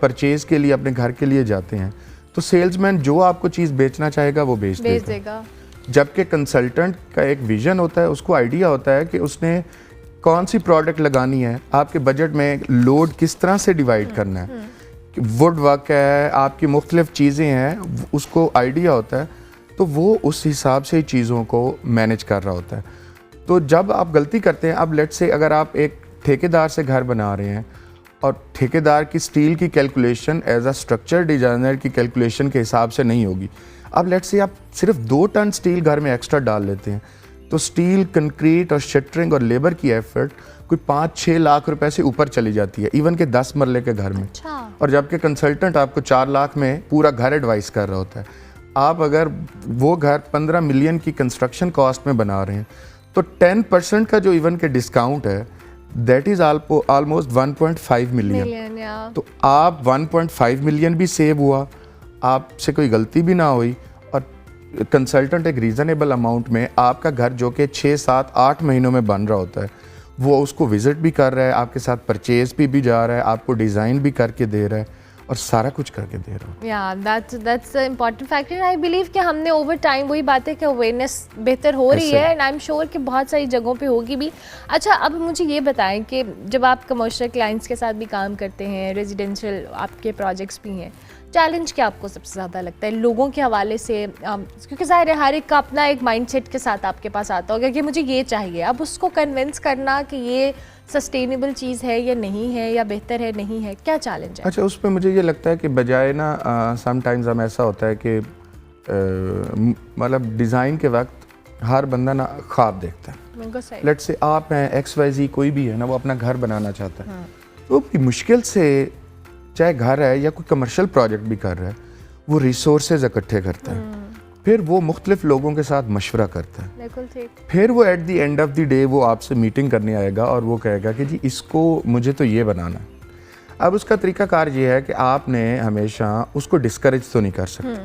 परचेज़ के लिए अपने घर के लिए जाते हैं तो सेल्समैन जो आपको चीज़ बेचना चाहेगा वो बेच देगा। जबकि कंसल्टेंट का एक विज़न होता है, उसको आइडिया होता है कि उसने कौन सी प्रोडक्ट लगानी है, आपके बजट में लोड किस तरह से डिवाइड करना है, वुड वर्क है, आपकी मुख्तलिफ चीज़ें हैं, उसको आइडिया होता है तो वो उस हिसाब से चीज़ों को मैनेज कर रहा होता है। तो जब आप गलती करते हैं, अब लेट्स से अगर आप एक ठेकेदार से घर बना रहे हैं और ठेकेदार की स्टील की calculation as a structure designer की कैलकुलेशन के हिसाब से नहीं होगी। अब लेट्स से आप सिर्फ 2 टन स्टील घर में एक्स्ट्रा डाल लेते हैं तो स्टील, कंक्रीट और शटरिंग और लेबर की एफर्ट कोई 5-6 लाख रुपए से ऊपर चली जाती है इवन के 10 मरले के घर में। और जबकि कंसल्टेंट आपको 4 लाख में पूरा घर एडवाइस कर रहा होता है। आप अगर वो घर 15 मिलियन की कंस्ट्रक्शन कॉस्ट में बना रहे हैं तो 10% का जो इवन के डिस्काउंट है दैट इज़ ऑलमोस्ट 1.5 मिलियन। तो आप 1.5 मिलियन भी सेव हुआ, आपसे कोई गलती भी ना हुई और कंसल्टेंट एक रीज़नेबल अमाउंट में आपका घर जो कि 6-7-8 महीनों में बन रहा होता है वो उसको विज़िट भी कर रहा है, आपके साथ परचेज़ भी जा रहा है, आपको डिज़ाइन भी करके दे रहा है और सारा कुछ करके दे रहा हूँ। या that's important factor. I believe कि हमने ओवर टाइम वही बात है कि अवेयरनेस बेहतर हो रही है एंड आई एम श्योर कि बहुत सारी जगहों पे होगी भी। अच्छा, अब मुझे ये बताएं कि जब आप कमर्शियल क्लाइंट्स के साथ भी काम करते हैं, रेजिडेंशियल आपके प्रोजेक्ट्स भी हैं, चैलेंज क्या आपको सबसे ज़्यादा लगता है लोगों के हवाले से? क्योंकि ज़ाहिर है हर एक का अपना एक माइंडसेट के साथ आपके पास आता होगा कि मुझे ये चाहिए, अब उसको कन्विंस करना कि ये सस्टेनेबल चीज़ है या नहीं है या बेहतर है नहीं है, क्या चैलेंज है? अच्छा, उस पर मुझे ये लगता है कि बजाय ना समटाइम्स हम ऐसा होता है कि मतलब डिज़ाइन के वक्त हर बंदा ना ख्वाब देखता है। लेट्स से आप हैं XYZ कोई भी है ना, वो अपना घर बनाना चाहता है तो मुश्किल से चाहे घर है या कोई कमर्शियल प्रोजेक्ट भी कर रहा है वो रिसोर्सेज इकट्ठे करता है, फिर वो मुख्तलिफ लोगों के साथ मशवरा करता है, फिर वो at the end of the day वो आपसे मीटिंग करने आएगा और वो कहेगा कि जी इसको मुझे तो ये बनाना है। अब उसका तरीक़ाकार ये है कि आपने हमेशा उसको डिस्करेज तो नहीं कर सकते।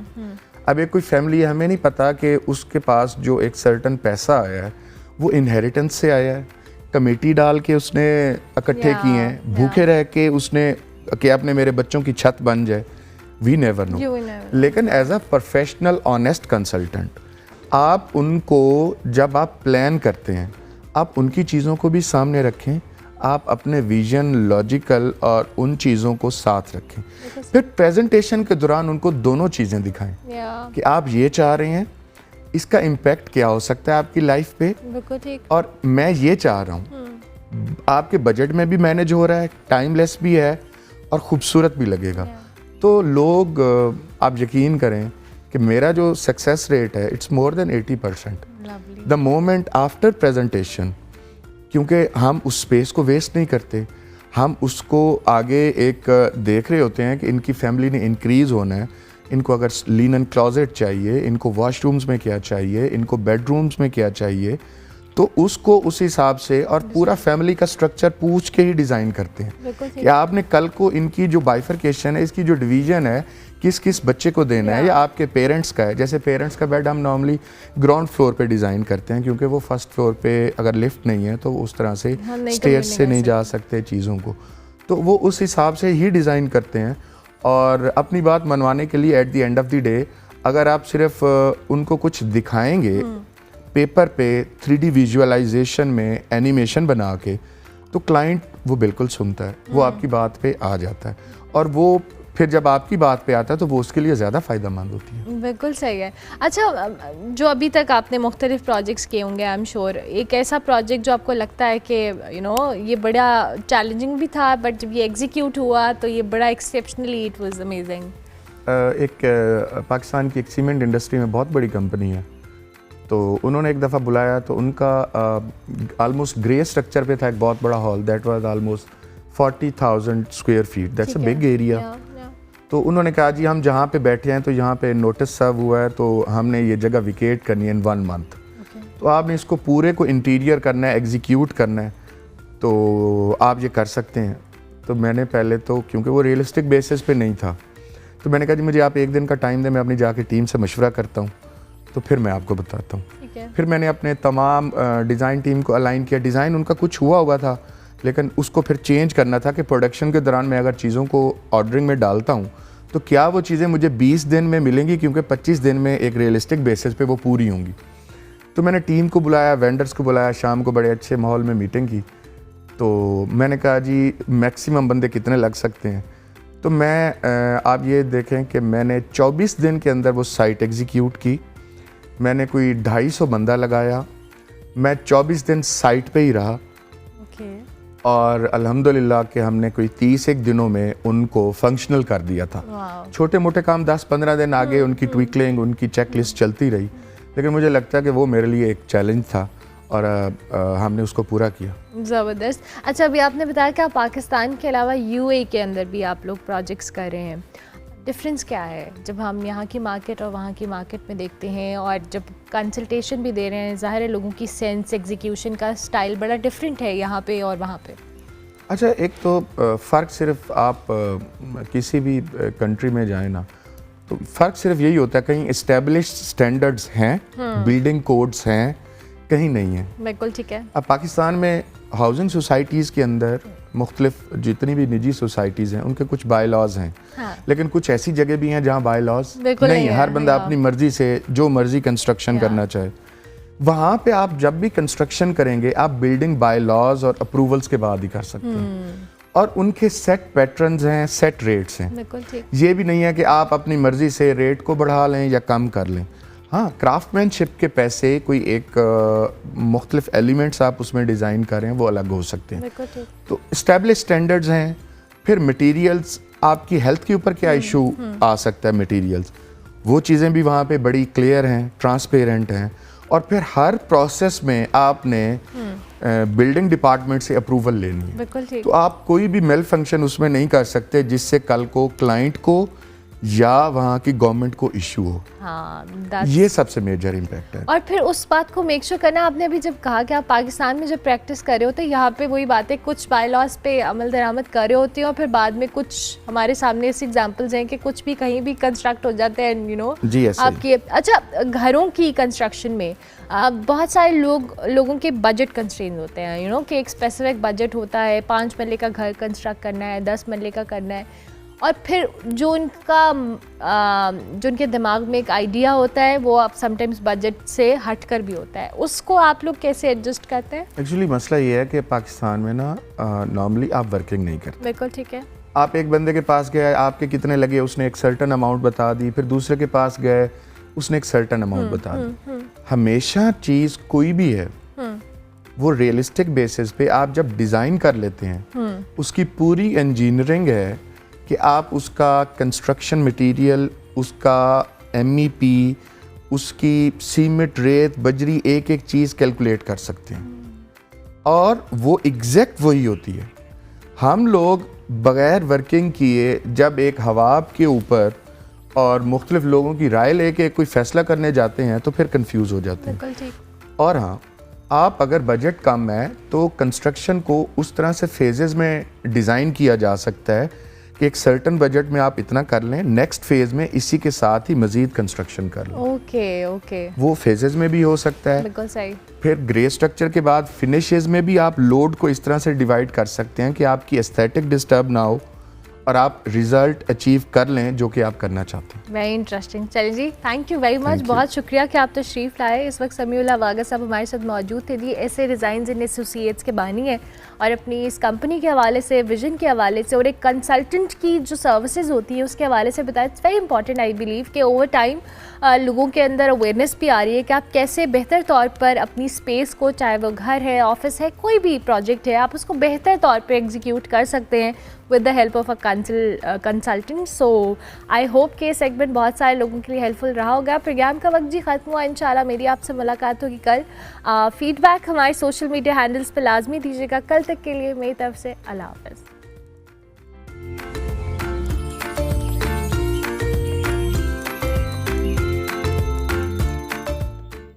अब एक कोई फैमिली है, हमें नहीं पता कि उसके पास जो एक सर्टन पैसा आया है वो इनहेरिटेंस से आया है, कमेटी डाल के उसने इकट्ठे किए हैं, भूखे रह के उसने कि आपने मेरे बच्चों की छत बन जाए, वी नेवर नो। लेकिन as a professional honest consultant आप उनको जब आप प्लान करते हैं आप उनकी चीज़ों को भी सामने रखें, आप अपने विजन, लॉजिकल और उन चीज़ों को साथ रखें। फिर प्रेजेंटेशन के दौरान उनको दोनों चीज़ें दिखाएं कि आप ये चाह रहे हैं, इसका इम्पैक्ट क्या हो सकता है आपकी लाइफ पे, बिल्कुल ठीक। और मैं ये चाह रहा हूँ, आपके बजट में भी मैनेज हो रहा है, टाइमलेस भी है और खूबसूरत भी लगेगा। तो लोग, आप यकीन करें कि मेरा जो सक्सेस रेट है it's more than 80%। The moment after presentation, क्योंकि हम उस स्पेस को वेस्ट नहीं करते, हम उसको आगे एक देख रहे होते हैं कि इनकी फैमिली ने इंक्रीज़ होना है, इनको अगर लिनन क्लोजेट चाहिए, इनको वॉशरूम्स में क्या चाहिए, इनको बेडरूम्स में क्या चाहिए, तो उसको उस हिसाब से और पूरा फैमिली का स्ट्रक्चर पूछ के ही डिज़ाइन करते हैं कि आपने कल को इनकी जो बाइफरकेशन है, इसकी जो डिवीजन है, किस किस बच्चे को देना है या आपके पेरेंट्स का है। जैसे पेरेंट्स का बेड हम नॉर्मली ग्राउंड फ्लोर पे डिज़ाइन करते हैं, क्योंकि वो फर्स्ट फ्लोर पे अगर लिफ्ट नहीं है तो उस तरह से स्टेयर्स से नहीं जा सकते चीज़ों को, तो वो उस हिसाब से ही डिज़ाइन करते हैं। और अपनी बात मनवाने के लिए at the end of the day, अगर आप सिर्फ उनको कुछ दिखाएंगे पेपर पे 3D विजुअलाइजेशन में एनिमेशन बना के, तो क्लाइंट वो बिल्कुल सुनता है, वो आपकी बात पे आ जाता है, और वो फिर जब आपकी बात पे आता है तो वो उसके लिए ज़्यादा फ़ायदेमंद होती है। बिल्कुल सही है। अच्छा, जो अभी तक आपने मुख्तलिफ प्रोजेक्ट्स किए होंगे, आई एम श्योर, एक ऐसा प्रोजेक्ट जो आपको लगता है कि ये बड़ा चैलेंजिंग भी था, बट जब ये एग्जीक्यूट हुआ तो ये बड़ा exceptionally it was amazing. Pakistan की एक सीमेंट इंडस्ट्री में बहुत बड़ी कंपनी है, तो उन्होंने एक दफ़ा बुलाया, तो उनका ऑलमोस्ट ग्रे स्ट्रक्चर पे था एक बहुत बड़ा hall, that was almost 40,000 square feet, that's a big area. तो उन्होंने कहा जी हम जहाँ पे बैठे हैं तो यहाँ पे नोटिस सर्व हुआ है, तो हमने ये जगह विकेट करनी है इन 1 मंथ। तो आपने इसको पूरे को इंटीरियर करना है, एग्जीक्यूट करना है, तो आप ये कर सकते हैं। तो मैंने पहले तो, क्योंकि वो रियलिस्टिक बेसिस पे नहीं था, तो मैंने कहा जी मुझे आप 1 दिन का टाइम दें, मैं अपनी जाके टीम से मशवरा करता हूँ, तो फिर मैं आपको बताता हूँ। फिर मैंने अपने तमाम डिज़ाइन टीम को अलाइन किया। डिज़ाइन उनका कुछ हुआ था, लेकिन उसको फिर चेंज करना था कि प्रोडक्शन के दौरान मैं अगर चीज़ों को ऑर्डरिंग में डालता हूँ तो क्या वो चीज़ें मुझे 20 दिन में मिलेंगी, क्योंकि 25 दिन में एक रियलिस्टिक बेसिस पे वो पूरी होंगी। तो मैंने टीम को बुलाया, वेंडर्स को बुलाया, शाम को बड़े अच्छे माहौल में मीटिंग की। तो मैंने कहा जी मैक्सिमम बंदे कितने लग सकते हैं, तो आप ये देखें कि मैंने 24 दिन के अंदर वो साइट एग्जीक्यूट की। मैंने कोई 250 बंदा लगाया, मैं 24 दिन साइट पे ही रहा, और अल्हम्दुलिल्लाह कि हमने कोई 30 दिनों में उनको फंक्शनल कर दिया था। छोटे मोटे काम 10-15 दिन आगे उनकी ट्विकलिंग, उनकी चेकलिस्ट चलती रही, लेकिन मुझे लगता है कि वो मेरे लिए एक चैलेंज था और हमने उसको पूरा किया। ज़बरदस्त। अच्छा, अभी आपने बताया कि आप पाकिस्तान के अलावा यूएई के अंदर भी आप लोग प्रोजेक्ट्स कर रहे हैं। डिफरेंस क्या है जब हम यहाँ की मार्केट और वहाँ की मार्केट में देखते हैं, और जब कंसल्टेशन भी दे रहे हैं, ज़ाहिर है लोगों की सेंस, एग्जीक्यूशन का स्टाइल बड़ा डिफरेंट है यहाँ पे और वहाँ पे। अच्छा, एक तो फ़र्क सिर्फ आप किसी भी कंट्री में जाए ना, तो फ़र्क सिर्फ यही होता है, कहीं इस्टेब्लिश्ड स्टैंडर्ड्स हैं, बिल्डिंग कोड्स हैं, कहीं नहीं है। बिल्कुल ठीक है। अब पाकिस्तान में हाउसिंग सोसाइटीज़ के अंदर मुख्तलिफ जितनी भी निजी सोसाइटीज़ हैं उनके कुछ बाय लॉज हैं, लेकिन कुछ ऐसी जगह भी हैं जहाँ बाय लॉज नहीं है। हर बंदा अपनी मर्जी से जो मर्जी कंस्ट्रक्शन करना चाहे। वहाँ पे आप जब भी कंस्ट्रक्शन करेंगे आप बिल्डिंग बाय लॉज और अप्रूवल्स के बाद ही कर सकते हैं, और उनके सेट पैटर्न्स हैं, सेट रेट्स हैं। बिल्कुल ठीक। ये भी नहीं है कि आप अपनी मर्जी से रेट को बढ़ा लें या कम कर लें। हाँ, क्राफ्टमैनशिप के पैसे, कोई एक मुख्तलिफ एलिमेंट्स आप उसमें डिज़ाइन करें वो अलग हो सकते हैं। तो इस्टेब्लिश स्टैंडर्ड्स हैं। फिर मटेरियल्स, आपकी हेल्थ के ऊपर क्या इशू आ सकता है, मटेरियल्स, वो चीज़ें भी वहाँ पे बड़ी क्लियर हैं, ट्रांसपेरेंट हैं। और फिर हर प्रोसेस में आपने बिल्डिंग डिपार्टमेंट से अप्रूवल लेनी है। बिल्कुल ठीक। तो आप कोई भी मेल फंक्शन उसमें नहीं कर सकते जिससे कल को क्लाइंट को या वहाँ की गवर्नमेंट को इशू हो। हाँ, ये सबसे मेजर इम्पैक्ट है। और फिर उस बात को मेक श्योर करना, आपने अभी जब कहा कि आप पाकिस्तान में जब प्रैक्टिस कर रहे होते हैं, यहाँ पे वही बातें, कुछ बाय लॉज पे अमल दरामद कर रहे होते हैं, और फिर बाद में कुछ हमारे सामने ऐसे एग्जांपल्स हैं कि कुछ भी कहीं भी कंस्ट्रक्ट हो जाते हैं, जी ऐसे आपकी। अच्छा, घरों की कंस्ट्रक्शन में बहुत सारे लोगों के बजट कंस्ट्रेंट होते हैं, कि एक स्पेसिफिक बजट होता है, 5 मरले का घर कंस्ट्रक्ट करना है, 10 मरले का करना है, और फिर जो उनके दिमाग में एक आइडिया होता है वो आप समटाइम्स बजट से हट कर भी होता है, उसको आप लोग कैसे एडजस्ट करते हैं? एक्चुअली मसला ये है कि पाकिस्तान में ना नॉर्मली आप वर्किंग नहीं करते। बिल्कुल ठीक है। आप एक बंदे के पास गए, आपके कितने लगे, उसने एक सर्टन अमाउंट बता दी, फिर दूसरे के पास गए, उसने एक सर्टन अमाउंट बता दी। हमेशा चीज़ कोई भी है वो रियलिस्टिक बेसिस पे आप जब डिज़ाइन कर लेते हैं, उसकी पूरी इंजीनियरिंग है कि आप उसका कंस्ट्रक्शन मटेरियल, उसका MEP, उसकी सीमेंट, रेत, बजरी, एक एक चीज़ कैलकुलेट कर सकते हैं और वो एग्जैक्ट वही होती है। हम लोग बग़ैर वर्किंग किए जब एक हवा के ऊपर और मुख्तलिफ लोगों की राय लेके कोई फ़ैसला करने जाते हैं तो फिर कंफ्यूज हो जाते हैं। बिल्कुल ठीक। और हाँ, आप अगर बजट कम है तो कंस्ट्रक्शन को उस तरह से फेजेस में डिज़ाइन किया जा सकता है कि एक सर्टन बजट में आप इतना कर लें, नेक्स्ट फेज़ में इसी के साथ ही मज़ीद कंस्ट्रक्शन कर लें। ओके। वो फेजेस में भी हो सकता है। बिल्कुल सही। फिर ग्रे स्ट्रक्चर के बाद फिनिशेस में भी आप लोड को इस तरह से डिवाइड कर सकते हैं कि आपकी एस्थेटिक डिस्टर्ब ना हो और आप रिजल्ट अचीव कर लें जो कि आप करना चाहते हैं। Very interesting. चलिए जी, thank you very much, Thank you. बहुत शुक्रिया कि आप तशरीफ़ लाए। इस वक्त समीउल्लाह वागा साहब हमारे साथ मौजूद थे। जी ऐसे डिज़ाइंस एंड एसोसिएट्स के बानी है और अपनी इस कंपनी के हवाले से, विजन के हवाले से और एक कंसल्टेंट की जो सर्विसेज होती हैं उसके हवाले से बताया। It's very important, I believe कि ओवर टाइम लोगों के अंदर अवेयरनेस भी आ रही है कि आप कैसे बेहतर तौर पर अपनी स्पेस को, चाहे वो घर है, ऑफिस है, कोई भी प्रोजेक्ट है, आप उसको बेहतर तौर पे एग्जीक्यूट कर सकते हैं with the help of a consultant. So I hope कि ये सेगमेंट बहुत सारे लोगों के लिए हेल्पफुल रहा होगा। प्रोग्राम का वक्त जी ख़त्म हुआ। इंशाल्लाह मेरी आपसे मुलाकात होगी कल। फीडबैक हमारे सोशल मीडिया हैंडल्स पर लाजमी दीजिएगा। कल तक के लिए मेरी तरफ से अल्लाह हाफ़िज़।